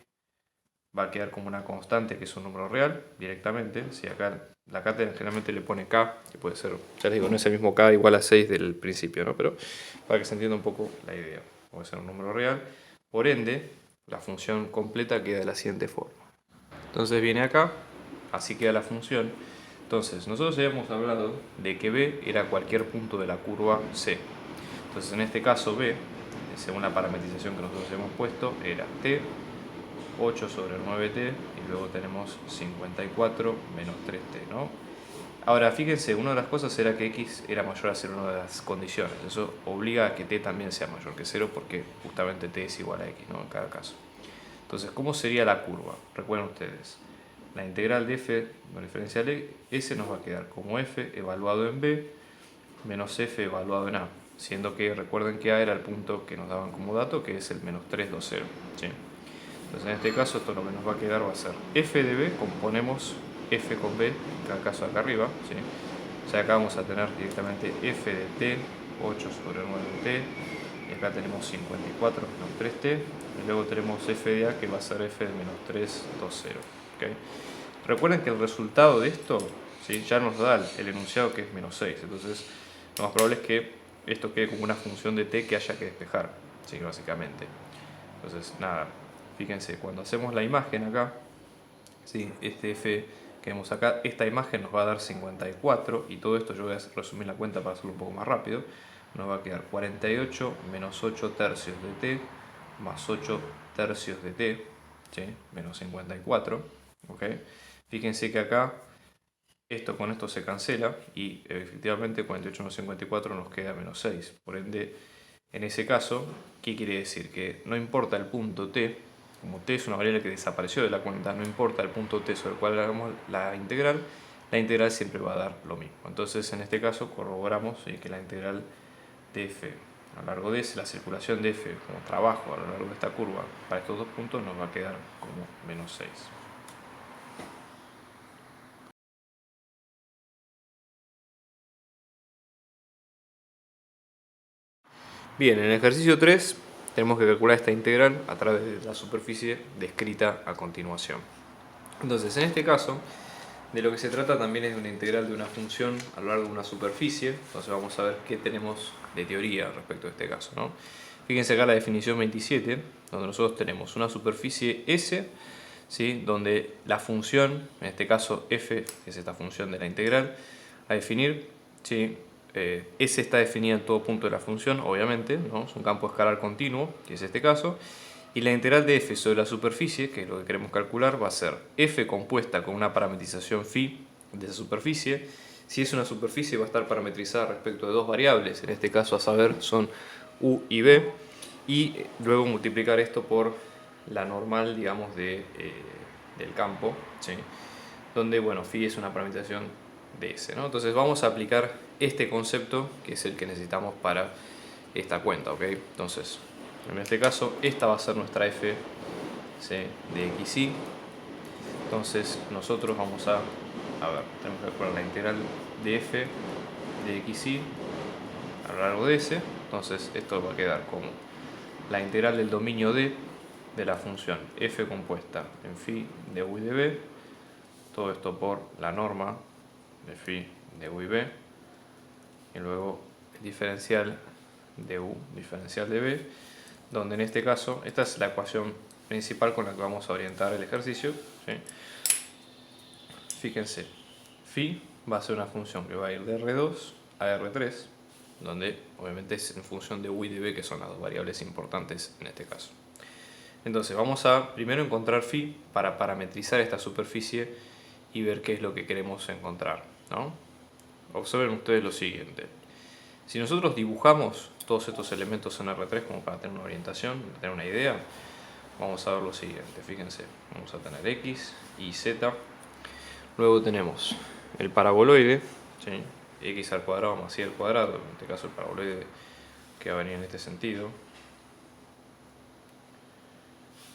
va a quedar como una constante, que es un número real, directamente. Si acá la cátedra generalmente le pone k, que puede ser, ya les digo, no es el mismo k igual a 6 del principio, ¿no? Pero para que se entienda un poco la idea. Puede ser un número real. Por ende, la función completa queda de la siguiente forma. Entonces viene acá, así queda la función. Entonces, nosotros habíamos hablado de que b era cualquier punto de la curva c. Entonces, en este caso b, según la parametrización que nosotros hemos puesto, era t, 8 sobre 9t, y luego tenemos 54 menos 3t, ¿no? Ahora, fíjense, una de las cosas era que x era mayor a 0, una de las condiciones. Eso obliga a que t también sea mayor que 0, porque justamente t es igual a x, ¿no? En cada caso. Entonces, ¿cómo sería la curva? Recuerden ustedes, la integral de f con diferencial s nos va a quedar como f evaluado en b menos f evaluado en a, siendo que recuerden que a era el punto que nos daban como dato, que es el menos 3, 2, 0. ¿Sí? Entonces, en este caso, esto lo que nos va a quedar va a ser f de b, componemos f con b, en cada caso acá arriba. ¿Sí? O sea, acá vamos a tener directamente f de t, 8 sobre 9t, y acá tenemos 54 menos 3t, y luego tenemos f de a, que va a ser f de menos 3, 2, 0. ¿Okay? Recuerden que el resultado de esto, ¿sí?, ya nos da el enunciado, que es menos 6. Entonces, lo más probable es que esto quede como una función de t que haya que despejar, ¿sí?, básicamente. Entonces, nada, fíjense, cuando hacemos la imagen acá, ¿sí?, este f que vemos acá, esta imagen nos va a dar 54, y todo esto yo voy a resumir la cuenta para hacerlo un poco más rápido. Nos va a quedar 48 menos 8 tercios de t más 8 tercios de t, ¿sí?, menos 54. ¿Okay? Fíjense que acá esto con esto se cancela y efectivamente 48 menos 54 nos queda menos 6. Por ende, en ese caso, ¿qué quiere decir? Que no importa el punto t, como t es una variable que desapareció de la cuenta, no importa el punto t sobre el cual hagamos la integral siempre va a dar lo mismo. Entonces, en este caso, corroboramos que la integral de f a lo largo de s, la circulación de f como trabajo a lo largo de esta curva para estos dos puntos nos va a quedar como menos 6. Bien, en el ejercicio 3 tenemos que calcular esta integral a través de la superficie descrita a continuación. Entonces, en este caso, de lo que se trata también es de una integral de una función a lo largo de una superficie. Entonces vamos a ver qué tenemos de teoría respecto a este caso, ¿no? Fíjense acá la definición 27, donde nosotros tenemos una superficie S, ¿sí?, donde la función, en este caso f, que es esta función de la integral, a definir, ¿sí?, S está definida en todo punto de la función, obviamente, ¿no? Es un campo escalar continuo, que es este caso, y la integral de f sobre la superficie, que es lo que queremos calcular, va a ser f compuesta con una parametrización phi de esa superficie. Si es una superficie, va a estar parametrizada respecto de dos variables, en este caso a saber son u y b, y luego multiplicar esto por la normal, digamos, del campo, ¿sí?, donde, bueno, phi es una parametrización de S, ¿no? Entonces vamos a aplicar este concepto, que es el que necesitamos para esta cuenta, ¿ok? Entonces, en este caso, esta va a ser nuestra f, ¿sí?, de xy. Entonces nosotros vamos a ver, tenemos que calcular la integral de f de xy a lo largo de S. Entonces esto va a quedar como la integral del dominio d de la función f compuesta en phi de u y de b, todo esto por la norma de phi de u y b, y luego el diferencial de u, diferencial de b, donde en este caso, esta es la ecuación principal con la que vamos a orientar el ejercicio, ¿sí? Fíjense, phi va a ser una función que va a ir de R2 a R3, donde obviamente es en función de u y de b, que son las dos variables importantes en este caso. Entonces vamos a primero encontrar phi para parametrizar esta superficie y ver qué es lo que queremos encontrar, ¿no? Observen ustedes lo siguiente. Si nosotros dibujamos todos estos elementos en R3 como para tener una orientación, tener una idea, vamos a ver lo siguiente. Fíjense, vamos a tener x y z. Luego tenemos el paraboloide, ¿sí?, x al cuadrado más y al cuadrado, en este caso el paraboloide que va a venir en este sentido.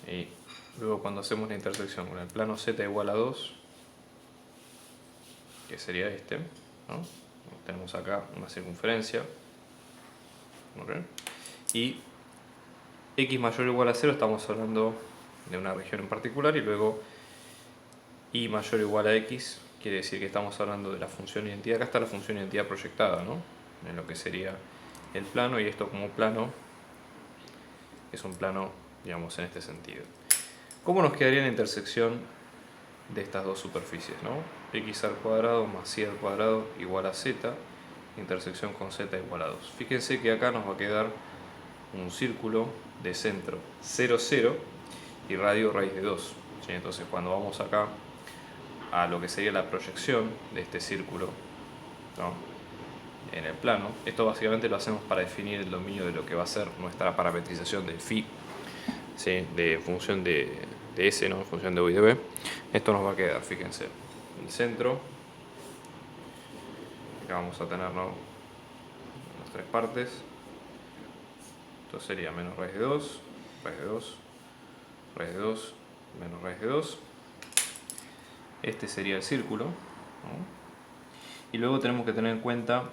Y luego cuando hacemos la intersección con el plano z igual a 2, que sería este, ¿no? Tenemos acá una circunferencia, ¿ok? Y x mayor o igual a 0 estamos hablando de una región en particular, y luego y mayor o igual a x quiere decir que estamos hablando de la función identidad. Acá está la función identidad proyectada, ¿no? En lo que sería el plano, y esto como plano es un plano, digamos, en este sentido. ¿Cómo nos quedaría la intersección de estas dos superficies, ¿no? X al cuadrado más y al cuadrado igual a z, intersección con z igual a 2. Fíjense que acá nos va a quedar un círculo de centro 0, 0 y radio raíz de 2. ¿Sí? Entonces cuando vamos acá a lo que sería la proyección de este círculo, ¿no?, en el plano, esto básicamente lo hacemos para definir el dominio de lo que va a ser nuestra parametrización del phi, ¿sí?, de función de S, ¿no?, en función de U y de B. Esto nos va a quedar, fíjense, el centro, que vamos a tener, ¿no?, las tres partes. Esto sería menos raíz de 2, raíz de 2, raíz de 2, menos raíz de 2. Este sería el círculo, ¿no? Y luego tenemos que tener en cuenta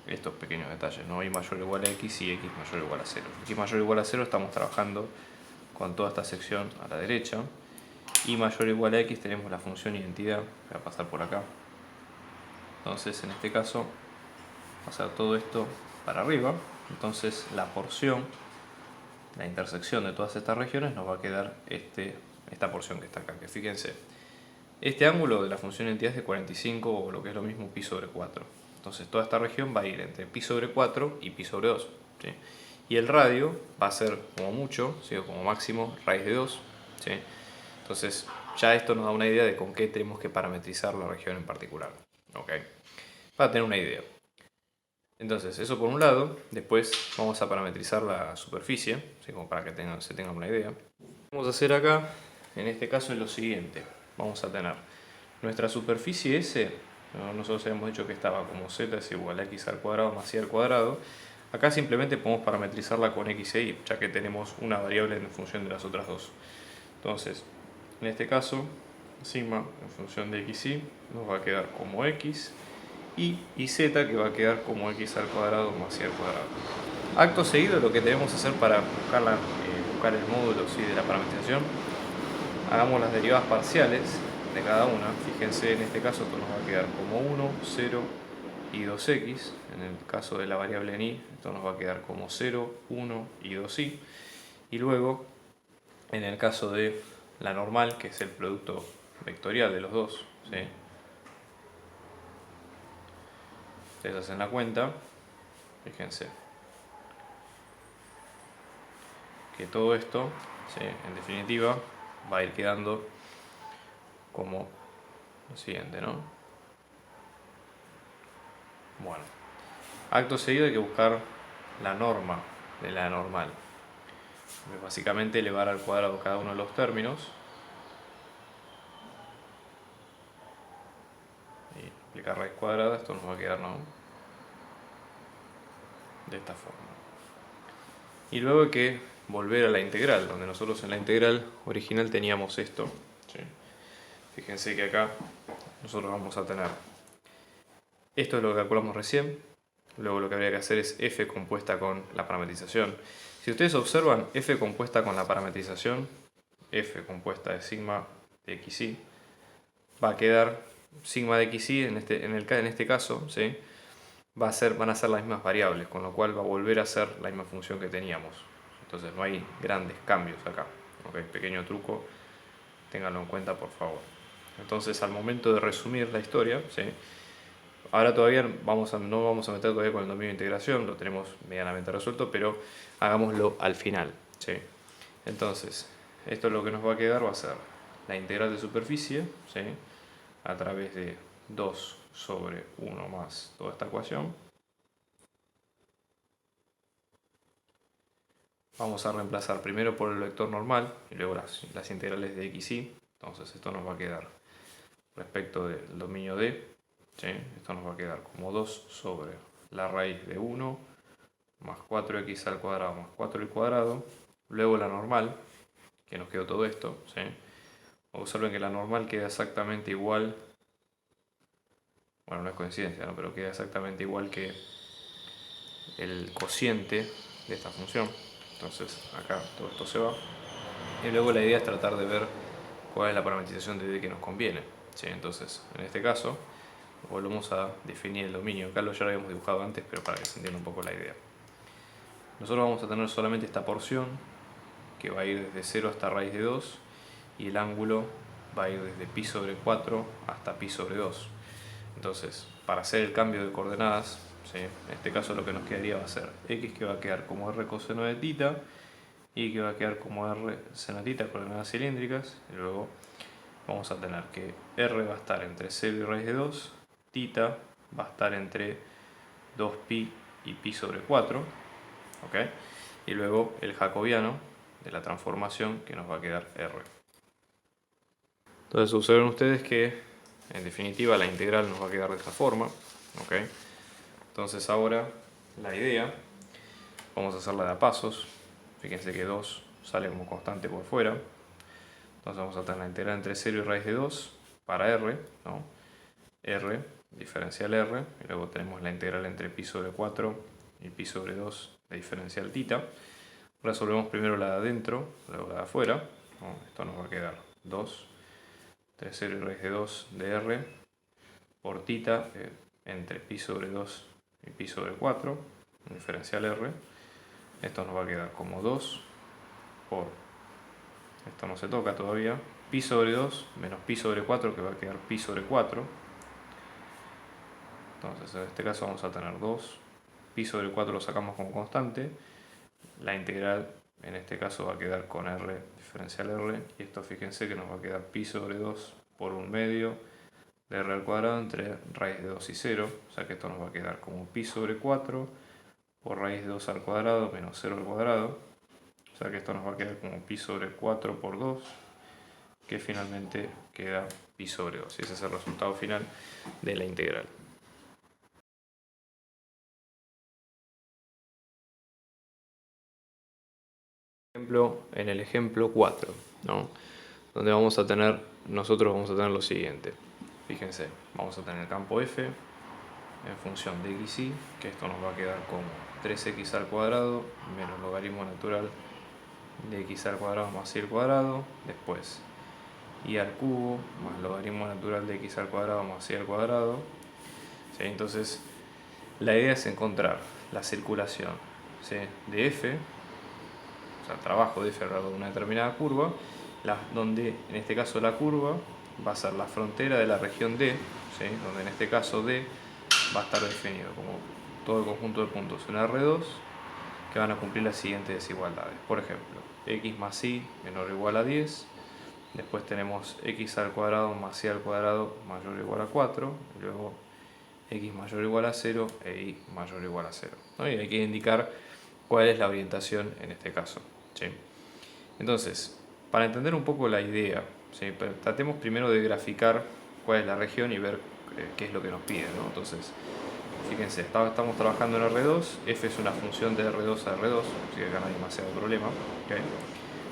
estos pequeños detalles, ¿no? Y mayor o igual a x y x mayor o igual a 0. X mayor o igual a 0 estamos trabajando con toda esta sección a la derecha. Y mayor o igual a x tenemos la función identidad, que va a pasar por acá. Entonces en este caso pasar todo esto para arriba. Entonces la porción, la intersección de todas estas regiones, nos va a quedar esta porción que está acá. Que fíjense, este ángulo de la función identidad es de 45, o lo que es lo mismo, pi sobre 4. Entonces toda esta región va a ir entre pi sobre 4 y pi sobre 2. ¿Sí? Y el radio va a ser como mucho, ¿sí?, o como máximo, raíz de 2. ¿Sí? Entonces ya esto nos da una idea de con qué tenemos que parametrizar la región en particular. ¿Okay? Para tener una idea. Entonces eso por un lado. Después vamos a parametrizar la superficie, ¿sí?, como para que se tengan una idea. Vamos a hacer acá, en este caso, es lo siguiente. Vamos a tener nuestra superficie S, ¿no? Nosotros habíamos dicho que estaba como z es igual a x al cuadrado más y al cuadrado. Acá simplemente podemos parametrizarla con x e y, ya que tenemos una variable en función de las otras dos. Entonces, en este caso, sigma en función de x y nos va a quedar como x, y z que va a quedar como x al cuadrado más y al cuadrado. Acto seguido, lo que debemos hacer para buscar el módulo, ¿sí?, de la parametrización, hagamos las derivadas parciales de cada una. Fíjense, en este caso esto nos va a quedar como 1, 0 y 2x. En el caso de la variable en y, esto nos va a quedar como 0, 1 y 2y. Y luego, en el caso de la normal, que es el producto vectorial de los dos, ¿sí?, ustedes hacen la cuenta, fíjense que todo esto, ¿sí?, en definitiva va a ir quedando como lo siguiente, ¿no? Bueno, acto seguido hay que buscar la norma de la normal. Básicamente elevar al cuadrado cada uno de los términos y aplicar raíz cuadrada. Esto nos va a quedar, ¿no?, de esta forma. Y luego hay que volver a la integral, donde nosotros en la integral original teníamos esto, ¿sí? Fíjense que acá nosotros vamos a tener esto, es lo que calculamos recién. Luego lo que habría que hacer es f compuesta con la parametrización. Si ustedes observan, f compuesta con la parametrización, f compuesta de sigma de xy, va a quedar sigma de xy en este caso, ¿sí?, van a ser las mismas variables, con lo cual va a volver a ser la misma función que teníamos. Entonces no hay grandes cambios acá. ¿Okay? Pequeño truco, ténganlo en cuenta, por favor. Entonces, al momento de resumir la historia, ¿sí?, ahora todavía no vamos a meter todavía con el dominio de integración, lo tenemos medianamente resuelto, pero hagámoslo al final, ¿sí? Entonces, esto lo que nos va a quedar va a ser la integral de superficie, ¿sí?, a través de 2 sobre 1 más toda esta ecuación. Vamos a reemplazar primero por el vector normal y luego las integrales de x y. Entonces esto nos va a quedar respecto del dominio D, ¿sí?, esto nos va a quedar como 2 sobre la raíz de 1 más 4x al cuadrado más 4 al cuadrado. Luego la normal, que nos quedó todo esto, ¿sí? Observen que la normal queda exactamente igual, bueno, no es coincidencia, ¿no?, pero queda exactamente igual que el cociente de esta función. Entonces acá todo esto se va. Y luego la idea es tratar de ver cuál es la parametrización de D que nos conviene. ¿Sí? Entonces, en este caso, volvemos a definir el dominio. Acá ya lo habíamos dibujado antes, pero para que se entienda un poco la idea. Nosotros vamos a tener solamente esta porción, que va a ir desde 0 hasta raíz de 2, y el ángulo va a ir desde pi sobre 4 hasta pi sobre 2. Entonces, para hacer el cambio de coordenadas, ¿sí? En este caso lo que nos quedaría va a ser x, que va a quedar como r coseno de θ, y que va a quedar como r seno de θ, coordenadas cilíndricas, y luego vamos a tener que r va a estar entre 0 y raíz de 2, θ va a estar entre 2pi y pi sobre 4, ¿okay? Y luego el jacobiano de la transformación, que nos va a quedar r. Entonces observen ustedes que en definitiva la integral nos va a quedar de esta forma, ¿okay? Entonces ahora la idea, vamos a hacerla de a pasos. Fíjense que 2 sale como constante por fuera. Entonces vamos a tener la integral entre 0 y raíz de 2 para r, ¿no? R, diferencial r, y luego tenemos la integral entre pi sobre 4 y pi sobre 2 de diferencial θ. Resolvemos primero la de adentro, luego la de afuera, ¿no? Esto nos va a quedar 2 entre 0 y raíz de 2 de r por θ entre pi sobre 2 y pi sobre 4, diferencial r. Esto nos va a quedar como 2 por, esto no se toca todavía, pi sobre 2 menos pi sobre 4, que va a quedar pi sobre 4. Entonces en este caso vamos a tener 2, pi sobre 4 lo sacamos como constante, la integral en este caso va a quedar con r, diferencial r, y esto fíjense que nos va a quedar pi sobre 2 por 1/2 de r al cuadrado entre raíz de 2 y 0, o sea que esto nos va a quedar como pi sobre 4 por raíz de 2 al cuadrado menos 0 al cuadrado, o sea que esto nos va a quedar como pi sobre 4 por 2, que finalmente queda pi sobre 2, y ese es el resultado final de la integral. En el ejemplo 4, ¿no? Donde nosotros vamos a tener lo siguiente. Fíjense, vamos a tener el campo f en función de x y, que esto nos va a quedar como 3x al cuadrado menos logaritmo natural de x al cuadrado más y al cuadrado, después y al cubo más logaritmo natural de x al cuadrado más y al cuadrado. ¿Sí? Entonces la idea es encontrar la circulación, ¿sí?, de f, o sea, trabajo de f alrededor de una determinada curva, donde en este caso la curva va a ser la frontera de la región D, ¿sí?, donde en este caso D va a estar definido como todo el conjunto de puntos en R2 que van a cumplir las siguientes desigualdades. Por ejemplo, x más y menor o igual a 10, después tenemos x al cuadrado más y al cuadrado mayor o igual a 4, y luego x mayor o igual a 0 e y mayor o igual a 0, ¿no? Y hay que indicar cuál es la orientación en este caso, ¿sí? Entonces, para entender un poco la idea, ¿sí?, tratemos primero de graficar cuál es la región y ver qué es lo que nos pide, ¿no? Entonces, fíjense, estamos trabajando en R2, f es una función de R2 a R2, así que acá no hay demasiado problema, ¿okay?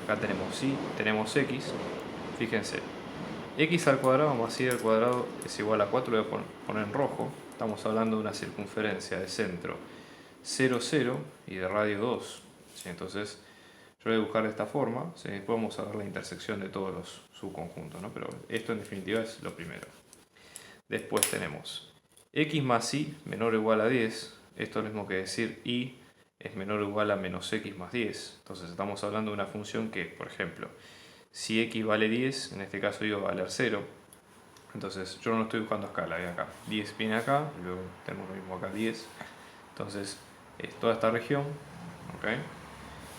Acá tenemos y, tenemos x, fíjense, x al cuadrado más y al cuadrado es igual a 4, lo voy a poner en rojo. Estamos hablando de una circunferencia de centro 0, 0 y de radio 2, ¿sí? Entonces yo voy a dibujar de esta forma, ¿sí? Después vamos a ver la intersección de todos los subconjuntos, ¿no? Pero esto en definitiva es lo primero. Después tenemos x más y menor o igual a 10, esto es lo mismo que decir y es menor o igual a menos x más 10. Entonces estamos hablando de una función que, por ejemplo, si x vale 10, en este caso y va a valer 0. Entonces yo no lo estoy buscando a escala, acá 10 viene acá, y luego tenemos lo mismo acá 10. Entonces es toda esta región, ¿okay?,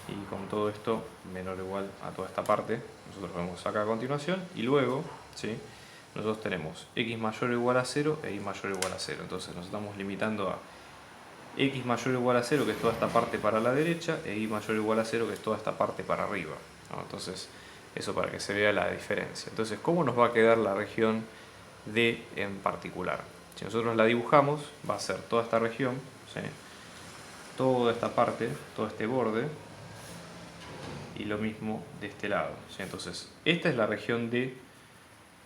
y con todo esto menor o igual a toda esta parte, nosotros vemos acá a continuación, y luego, ¿sí?, nosotros tenemos x mayor o igual a 0 e y mayor o igual a 0. Entonces nos estamos limitando a x mayor o igual a 0, que es toda esta parte para la derecha, e y mayor o igual a 0, que es toda esta parte para arriba, ¿no? Entonces eso para que se vea la diferencia. Entonces, ¿cómo nos va a quedar la región D en particular? Si nosotros la dibujamos, va a ser toda esta región, ¿sí?, toda esta parte, todo este borde, y lo mismo de este lado, ¿sí? Entonces, esta es la región D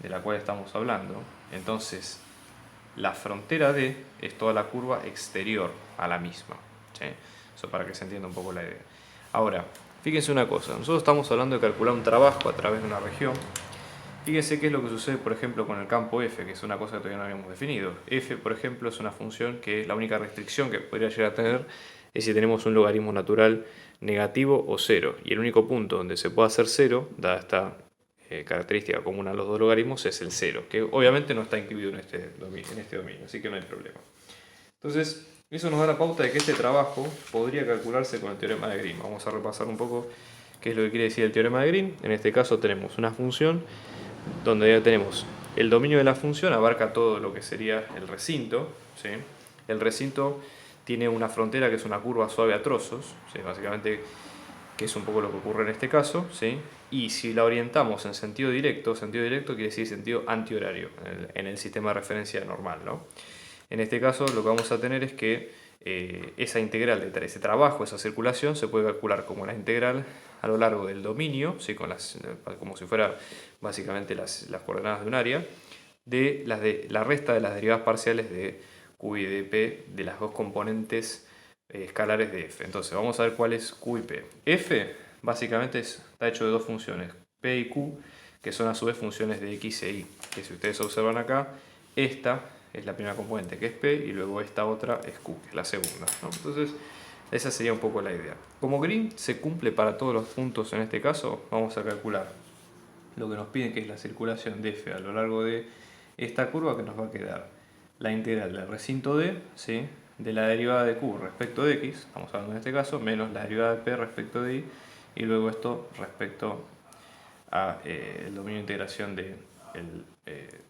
de la cual estamos hablando. Entonces, la frontera D es toda la curva exterior a la misma, ¿sí? ¿sí? Eso para que se entienda un poco la idea. Ahora, fíjense una cosa, nosotros estamos hablando de calcular un trabajo a través de una región. Fíjense qué es lo que sucede, por ejemplo, con el campo f, que es una cosa que todavía no habíamos definido. F, por ejemplo, es una función que la única restricción que podría llegar a tener es si tenemos un logaritmo natural negativo o cero. Y el único punto donde se puede hacer cero, dada esta característica común a los dos logaritmos, es el cero, que obviamente no está incluido en este dominio, así que no hay problema. Entonces, eso nos da la pauta de que este trabajo podría calcularse con el teorema de Green. Vamos a repasar un poco qué es lo que quiere decir el teorema de Green. En este caso tenemos una función donde ya tenemos el dominio de la función, abarca todo lo que sería el recinto, ¿sí? El recinto tiene una frontera que es una curva suave a trozos, ¿sí? Básicamente, que es un poco lo que ocurre en este caso, ¿sí? Y si la orientamos en sentido directo quiere decir sentido antihorario en el sistema de referencia normal, ¿no? En este caso lo que vamos a tener es que esa integral de ese trabajo, esa circulación, se puede calcular como la integral a lo largo del dominio, ¿sí? Como si fuera básicamente las coordenadas de un área, de la resta de las derivadas parciales de Q y de P de las dos componentes escalares de f. Entonces vamos a ver cuál es Q y P. F básicamente está hecho de dos funciones, P y Q, que son a su vez funciones de x e y, que si ustedes observan acá, esta es la primera componente, que es P, y luego esta otra es Q, que es la segunda, ¿no? Entonces esa sería un poco la idea. Como Green se cumple para todos los puntos en este caso, vamos a calcular lo que nos piden, que es la circulación de f a lo largo de esta curva, que nos va a quedar la integral del recinto D, ¿sí? De la derivada de Q respecto de X, estamos hablando en este caso, menos la derivada de P respecto de Y, y luego esto respecto a el dominio de integración de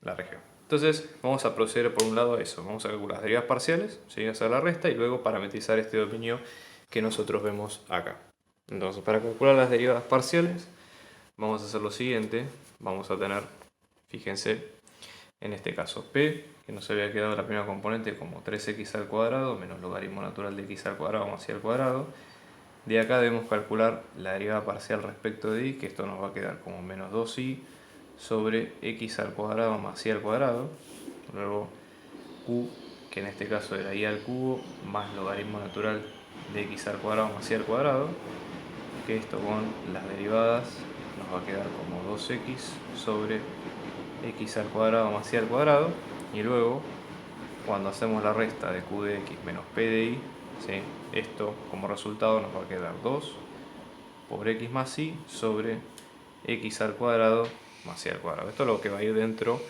la región. Entonces vamos a proceder por un lado a eso, vamos a calcular las derivas parciales, ¿sí? Hacer la resta y luego parametrizar este dominio que nosotros vemos acá. Entonces, para calcular las derivadas parciales vamos a hacer lo siguiente, vamos a tener, fíjense, en este caso P, que nos había quedado la primera componente como 3x al cuadrado menos logaritmo natural de x al cuadrado más y al cuadrado. De acá debemos calcular la derivada parcial respecto de y, que esto nos va a quedar como menos 2y sobre x al cuadrado más y al cuadrado. Luego q, que en este caso era y al cubo, más logaritmo natural de x al cuadrado más y al cuadrado, que esto con las derivadas nos va a quedar como 2x sobre x al cuadrado más y al cuadrado, y luego cuando hacemos la resta de q de x menos p de y, ¿sí? Esto como resultado nos va a quedar 2 por x más y sobre x al cuadrado más y al cuadrado. Esto es lo que va a ir dentro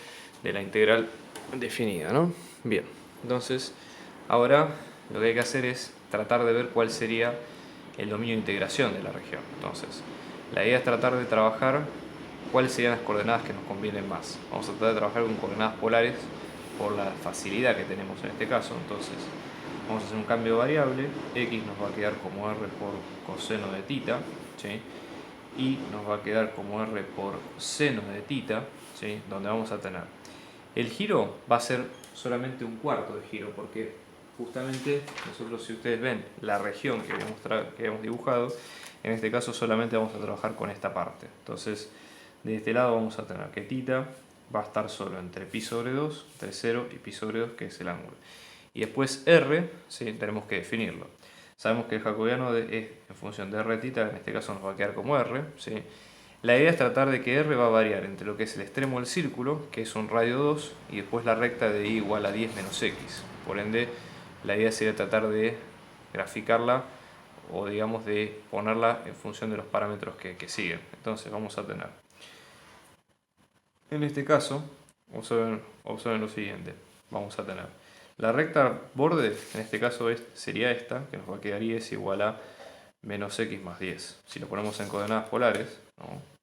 de la integral definida, ¿no? Bien, entonces ahora lo que hay que hacer es tratar de ver cuál sería el dominio de integración de la región. Entonces, la idea es tratar de trabajar cuáles serían las coordenadas que nos convienen más. Vamos a tratar de trabajar con coordenadas polares por la facilidad que tenemos en este caso. Entonces, vamos a hacer un cambio de variable, x nos va a quedar como r por coseno de θ, ¿sí? Y nos va a quedar como r por seno de θ, ¿sí? Donde vamos a tener el giro va a ser solamente un cuarto de giro, porque justamente nosotros, si ustedes ven la región que habíamos dibujado, en este caso solamente vamos a trabajar con esta parte. Entonces, de este lado vamos a tener que θ va a estar solo entre pi sobre 2, entre 0 y pi sobre 2, que es el ángulo. Y después r, ¿sí? Tenemos que definirlo. Sabemos que el jacobiano es en función de r θ, en este caso nos va a quedar como r, ¿sí? La idea es tratar de que r va a variar entre lo que es el extremo del círculo, que es un radio 2, y después la recta de y igual a 10 menos x. Por ende, la idea sería tratar de graficarla o digamos de ponerla en función de los parámetros que siguen. Entonces vamos a tener, en este caso, observen lo siguiente, vamos a tener la recta borde, en este caso sería esta, que nos va a quedar y es igual a menos x más 10. Si lo ponemos en coordenadas polares, ¿no?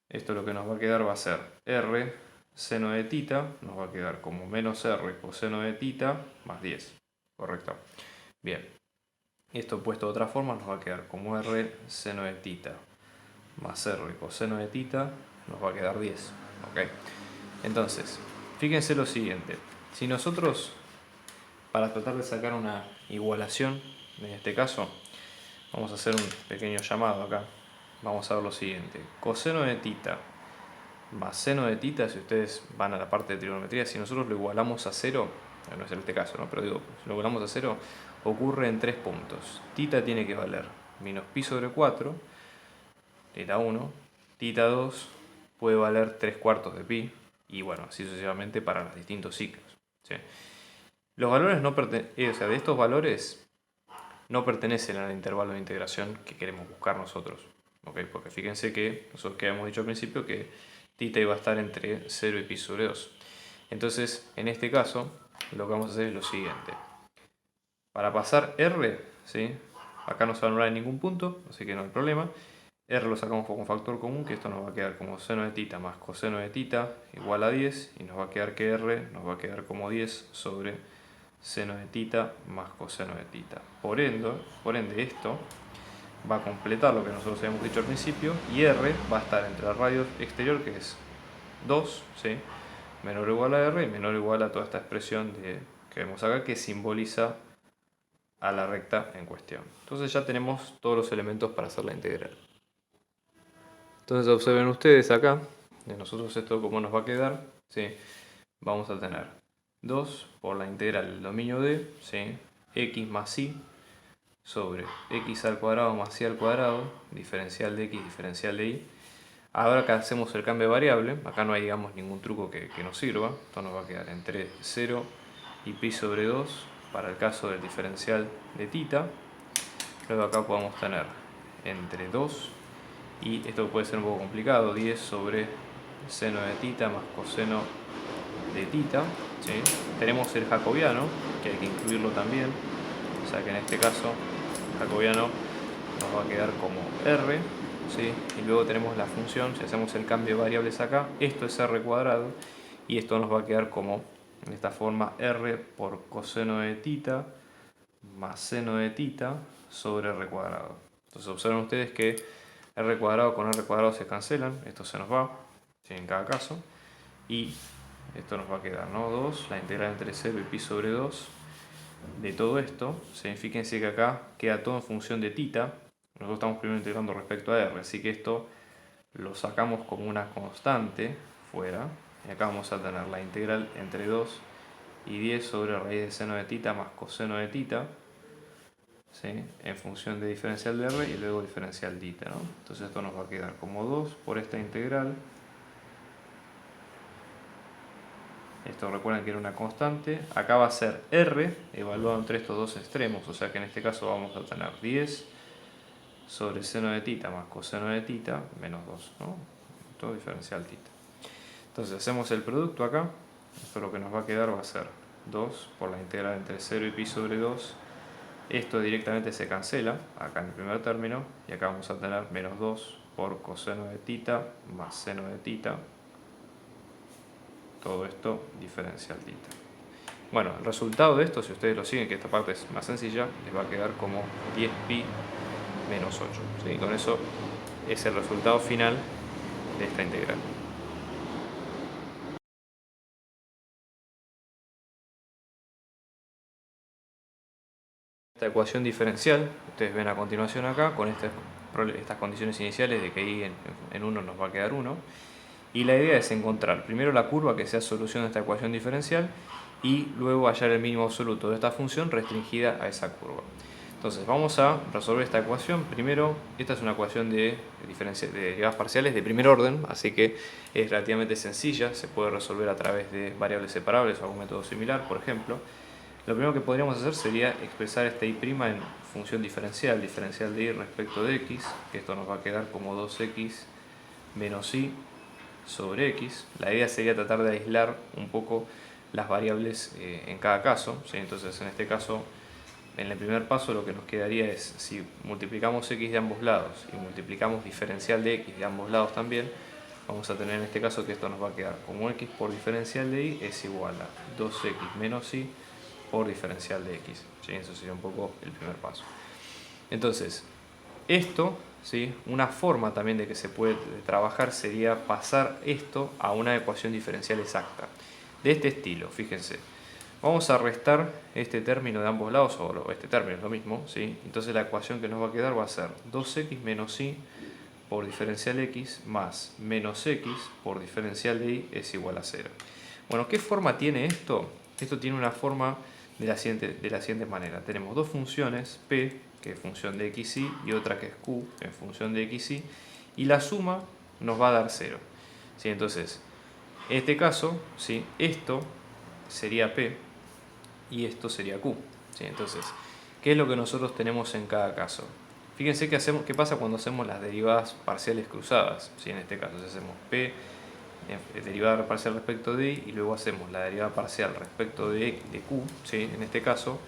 Esto lo que nos va a quedar va a ser r seno de θ, nos va a quedar como menos r coseno de θ más 10. Correcto. Bien. Esto puesto de otra forma nos va a quedar como r seno de θ más r coseno de θ nos va a quedar 10. ¿Ok? Entonces, fíjense lo siguiente. Si nosotros, para tratar de sacar una igualación, en este caso, vamos a hacer un pequeño llamado acá. Vamos a ver lo siguiente. Coseno de θ más seno de θ, si ustedes van a la parte de trigonometría, si nosotros lo igualamos a 0, no es en este caso, ¿no? Pero digo, si lo igualamos a 0, ocurre en 3 puntos. Tita tiene que valer menos pi sobre 4, teta 1, tita 2 puede valer 3/4 de pi, y bueno, así sucesivamente para los distintos ciclos. ¿Sí? Los valores de estos valores no pertenecen al intervalo de integración que queremos buscar nosotros. ¿Okay? Porque fíjense que nosotros que habíamos dicho al principio que tita iba a estar entre 0 y pi sobre 2. Entonces, en este caso, lo que vamos a hacer es lo siguiente. Para pasar R, ¿sí? Acá no se va a anular en ningún punto, así que no hay problema. R lo sacamos como factor común, que esto nos va a quedar como seno de tita más coseno de tita igual a 10, y nos va a quedar que R nos va a quedar como 10 sobre seno de tita más coseno de tita. Por ende esto va a completar lo que nosotros habíamos dicho al principio, y R va a estar entre el radio exterior, que es 2, ¿sí? Menor o igual a R, y menor o igual a toda esta expresión que vemos acá, que simboliza a la recta en cuestión. Entonces ya tenemos todos los elementos para hacer la integral. Entonces observen ustedes acá, de nosotros esto cómo nos va a quedar, ¿sí? Vamos a tener 2 por la integral del dominio D, ¿sí? X más y sobre x al cuadrado más y al cuadrado, diferencial de x, diferencial de y. Ahora que hacemos el cambio de variable, acá no hay digamos ningún truco que nos sirva, esto nos va a quedar entre 0 y pi sobre 2 para el caso del diferencial de tita. Luego acá podemos tener entre 2 y esto puede ser un poco complicado, 10 sobre seno de tita más coseno de tita, ¿sí? Tenemos el jacobiano, que hay que incluirlo también, o sea que en este caso el jacobiano nos va a quedar como r, ¿sí? Y luego tenemos la función, si hacemos el cambio de variables acá, esto es r cuadrado, y esto nos va a quedar como en esta forma r por coseno de tita más seno de tita sobre r cuadrado. Entonces observen ustedes que r cuadrado con r cuadrado se cancelan, esto se nos va, ¿sí? En cada caso, y esto nos va a quedar, ¿no? 2, la integral entre 0 y pi sobre 2 de todo esto. ¿Sí? Fíjense que acá queda todo en función de tita, nosotros estamos primero integrando respecto a r, así que esto lo sacamos como una constante fuera, y acá vamos a tener la integral entre 2 y 10 sobre raíz de seno de tita más coseno de tita, ¿sí? En función de diferencial de r y luego diferencial tita, ¿no? Entonces esto nos va a quedar como 2 por esta integral. Esto recuerden que era una constante. Acá va a ser r evaluado entre estos dos extremos, o sea que en este caso vamos a tener 10 sobre seno de tita más coseno de tita menos 2, ¿no? Todo diferencial tita. Entonces hacemos el producto acá. Esto lo que nos va a quedar va a ser 2 por la integral entre 0 y pi sobre 2. Esto directamente se cancela acá en el primer término, y acá vamos a tener menos 2 por coseno de tita más seno de tita. Todo esto diferencial tita. Bueno, el resultado de esto, si ustedes lo siguen, que esta parte es más sencilla, les va a quedar como 10pi menos 8. ¿Sí? Con eso es el resultado final de esta integral. Esta ecuación diferencial, ustedes ven a continuación acá, con estas condiciones iniciales de que y en 1 nos va a quedar 1. Y la idea es encontrar primero la curva que sea solución de esta ecuación diferencial, y luego hallar el mínimo absoluto de esta función restringida a esa curva. Entonces vamos a resolver esta ecuación. Primero, esta es una ecuación de derivadas parciales de primer orden, así que es relativamente sencilla, se puede resolver a través de variables separables o algún método similar, por ejemplo. Lo primero que podríamos hacer sería expresar esta y' en función diferencial de y respecto de x, que esto nos va a quedar como 2x menos y sobre x. La idea sería tratar de aislar un poco las variables en cada caso, ¿sí? Entonces en este caso, en el primer paso lo que nos quedaría es, si multiplicamos x de ambos lados y multiplicamos diferencial de x de ambos lados también, vamos a tener en este caso que esto nos va a quedar como x por diferencial de y es igual a 2x menos y por diferencial de x, ¿sí? Eso sería un poco el primer paso. Entonces, esto, ¿sí? Una forma también de que se puede trabajar sería pasar esto a una ecuación diferencial exacta. De este estilo, fíjense. Vamos a restar este término de ambos lados, o este término es lo mismo, ¿sí? Entonces la ecuación que nos va a quedar va a ser 2x menos y por diferencial x más menos x por diferencial de y es igual a 0. Bueno, ¿qué forma tiene esto? Esto tiene una forma de la siguiente manera. Tenemos dos funciones, p, que es función de x, y otra que es q, en función de x, y la suma nos va a dar 0. ¿Sí? Entonces, en este caso, ¿sí? Esto sería p y esto sería q. ¿Sí? Entonces, ¿qué es lo que nosotros tenemos en cada caso? Fíjense qué pasa cuando hacemos las derivadas parciales cruzadas. ¿Sí? En este caso, si hacemos p derivada parcial respecto de y luego hacemos la derivada parcial respecto de q, ¿sí? En este caso,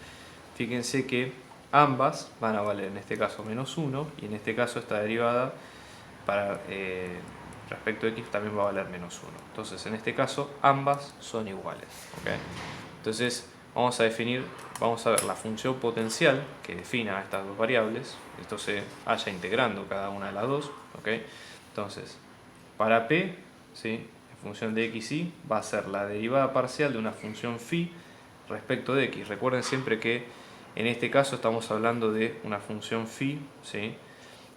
fíjense que ambas van a valer en este caso menos 1 y en este caso esta derivada para respecto de x también va a valer menos 1. Entonces en este caso ambas son iguales. ¿Okay? Entonces vamos a ver la función potencial que defina estas dos variables. Esto se haya integrando cada una de las dos. ¿Okay? Entonces para p, ¿sí? En función de x y va a ser la derivada parcial de una función phi respecto de x. Recuerden siempre que en este caso estamos hablando de una función phi, ¿sí?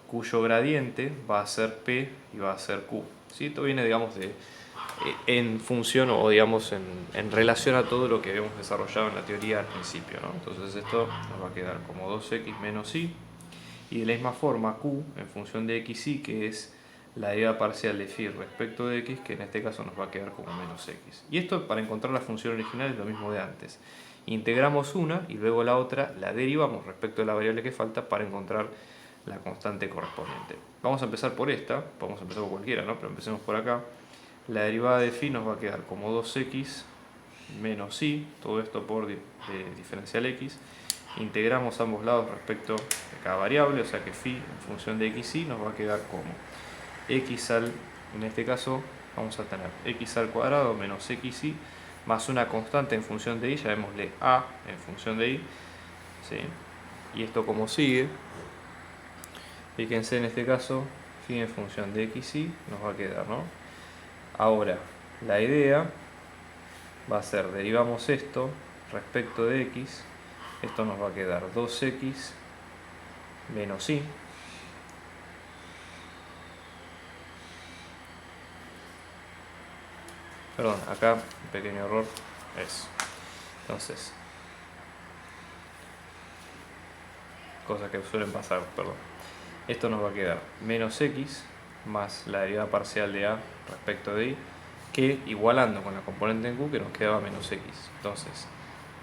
Cuyo gradiente va a ser p y va a ser q. ¿Sí? Esto viene, digamos, en función o digamos en relación a todo lo que habíamos desarrollado en la teoría al principio, ¿no? Entonces esto nos va a quedar como 2x menos y de la misma forma q en función de x y, que es la derivada parcial de phi respecto de x, que en este caso nos va a quedar como menos x. Y esto para encontrar la función original es lo mismo de antes. Integramos una y luego la otra la derivamos respecto de la variable que falta para encontrar la constante correspondiente. Vamos a empezar por esta, podemos empezar por cualquiera, ¿no? Pero empecemos por acá. La derivada de phi nos va a quedar como 2x menos y, todo esto por diferencial x. Integramos ambos lados respecto de cada variable, o sea que phi en función de x y nos va a quedar como x en este caso vamos a tener x al cuadrado menos xy más una constante en función de y, llamémosle a en función de y, ¿sí? Y esto como sigue, fíjense en este caso phi en función de x y nos va a quedar, ¿no? Ahora la idea va a ser, derivamos esto respecto de x, esto nos va a quedar 2x menos y. Perdón, acá un pequeño error es. Entonces, cosas que suelen pasar, perdón. Esto nos va a quedar menos x más la derivada parcial de a respecto de y, que igualando con la componente en q que nos quedaba menos x. Entonces,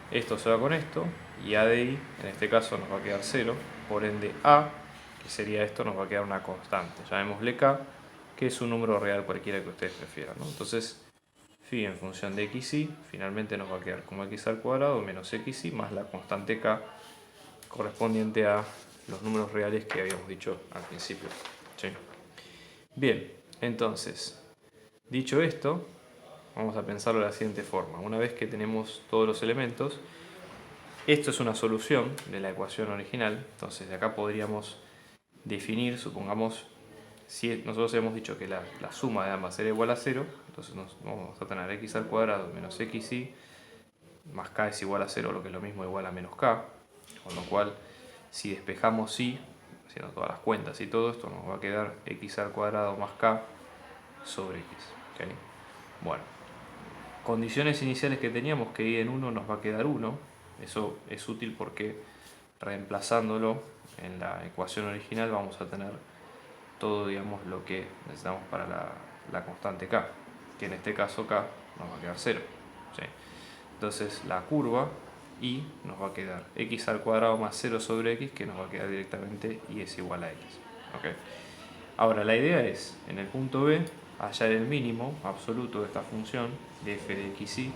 esto se va con esto y a de y en este caso nos va a quedar 0, por ende a, que sería esto, nos va a quedar una constante. Llamémosle k, que es un número real cualquiera que ustedes prefieran, ¿no? Entonces, phi en función de x y finalmente nos va a quedar como x al cuadrado menos x y más la constante k correspondiente a los números reales que habíamos dicho al principio. ¿Sí? Bien, entonces, dicho esto, vamos a pensarlo de la siguiente forma. Una vez que tenemos todos los elementos, esto es una solución de la ecuación original. Entonces de acá podríamos definir, supongamos, si nosotros hemos dicho que la suma de ambas era igual a 0, entonces vamos a tener x al cuadrado menos xy más k es igual a 0, lo que es lo mismo igual a menos k, con lo cual si despejamos y, haciendo todas las cuentas y todo esto, nos va a quedar x al cuadrado más k sobre x. ¿Okay? Bueno, condiciones iniciales que teníamos, que y en 1 nos va a quedar 1, eso es útil porque reemplazándolo en la ecuación original vamos a tener todo, digamos, lo que necesitamos para la constante k, que en este caso k nos va a quedar 0. ¿Sí? Entonces la curva y nos va a quedar x al cuadrado más 0 sobre x, que nos va a quedar directamente y es igual a x. ¿Okay? Ahora la idea es, en el punto B, hallar el mínimo absoluto de esta función de f de x y,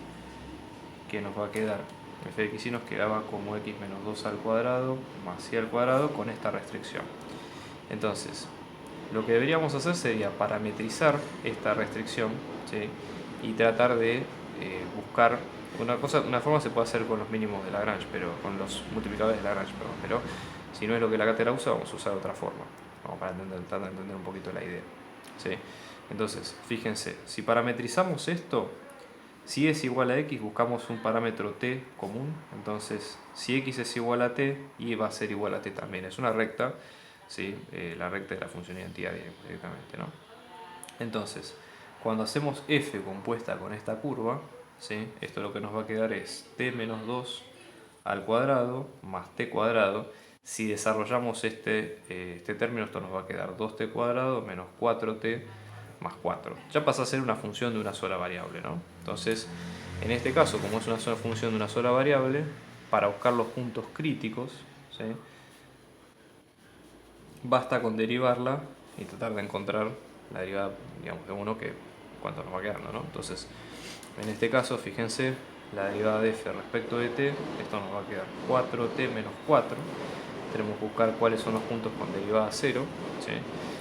que nos va a quedar, f de x y nos quedaba como x menos 2 al cuadrado más y al cuadrado con esta restricción. Entonces, lo que deberíamos hacer sería parametrizar esta restricción, ¿sí? Y tratar de buscar una forma se puede hacer con los mínimos de Lagrange, pero con los multiplicadores de Lagrange, perdón, pero si no es lo que la cátedra usa, vamos a usar otra forma, vamos para tratar de entender un poquito la idea, ¿sí? Entonces, fíjense, si parametrizamos esto, si es igual a x, buscamos un parámetro t común. Entonces, si x es igual a t, y va a ser igual a t también. Es una recta, ¿sí? La recta de la función identidad directamente, ¿no? Entonces, cuando hacemos f compuesta con esta curva, ¿sí? Esto lo que nos va a quedar es t menos 2 al cuadrado más t cuadrado. Si desarrollamos este término, esto nos va a quedar 2t cuadrado menos 4t más 4. Ya pasa a ser una función de una sola variable, ¿no? Entonces, en este caso, como es una sola función de una sola variable, para buscar los puntos críticos, ¿sí?, basta con derivarla y tratar de encontrar la derivada, digamos, de 1, que cuánto nos va quedando, ¿no? Entonces, en este caso, fíjense, la derivada de f respecto de t, esto nos va a quedar 4t menos 4. Tenemos que buscar cuáles son los puntos con derivada 0, ¿sí?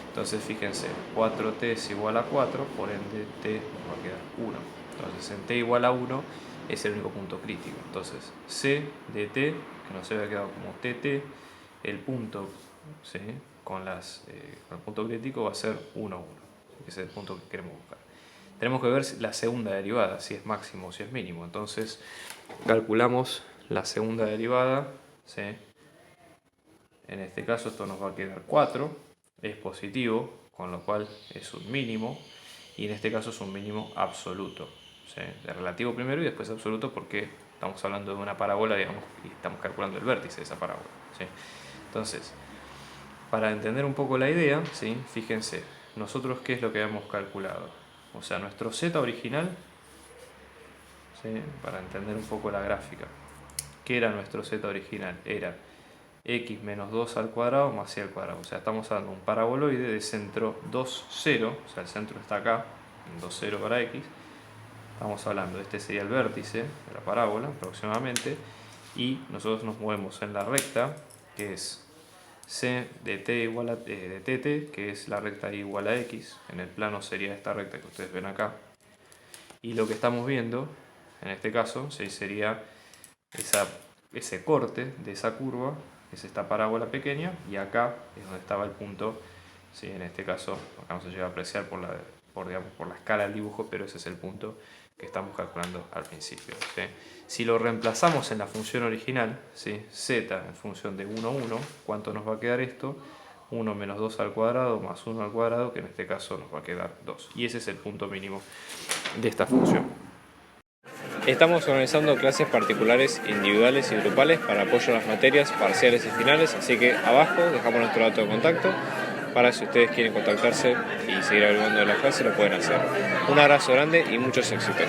Entonces, fíjense, 4t es igual a 4, por ende t nos va a quedar 1. Entonces, en t igual a 1 es el único punto crítico. Entonces, c de t, que nos había quedado como tt, el punto, ¿sí?, con el punto crítico va a ser 1, 1, que es el punto que queremos buscar. Tenemos que ver la segunda derivada, si es máximo o si es mínimo. Entonces, calculamos la segunda derivada, ¿sí? En este caso esto nos va a quedar 4, es positivo, con lo cual es un mínimo, y en este caso es un mínimo absoluto, ¿sí? De relativo primero y después absoluto, porque estamos hablando de una parábola, digamos, y estamos calculando el vértice de esa parábola, ¿sí? Entonces, para entender un poco la idea, ¿sí?, fíjense, nosotros qué es lo que hemos calculado. O sea, nuestro z original, ¿sí?, para entender un poco la gráfica, ¿qué era nuestro z original? Era x menos 2 al cuadrado más c al cuadrado. O sea, estamos hablando de un paraboloide de centro 2, 0, o sea, el centro está acá, 2, 0 para x. Estamos hablando, este sería el vértice de la parábola aproximadamente, y nosotros nos movemos en la recta, que es c de t igual a de tt, que es la recta igual a x. En el plano sería esta recta que ustedes ven acá. Y lo que estamos viendo, en este caso, ¿sí?, sería ese corte de esa curva, que es esta parábola pequeña, y acá es donde estaba el punto, ¿sí?, en este caso, acá no se llega a apreciar por la escala del dibujo, pero ese es el punto que estamos calculando al principio, ¿sí? Si lo reemplazamos en la función original, ¿sí?, z en función de 1, 1, ¿cuánto nos va a quedar esto? 1 menos 2 al cuadrado más 1 al cuadrado, que en este caso nos va a quedar 2. Y ese es el punto mínimo de esta función. Estamos organizando clases particulares, individuales y grupales para apoyo a las materias parciales y finales, así que abajo dejamos nuestro dato de contacto para si ustedes quieren contactarse y seguir hablando de la clase lo pueden hacer. Un abrazo grande y muchos éxitos.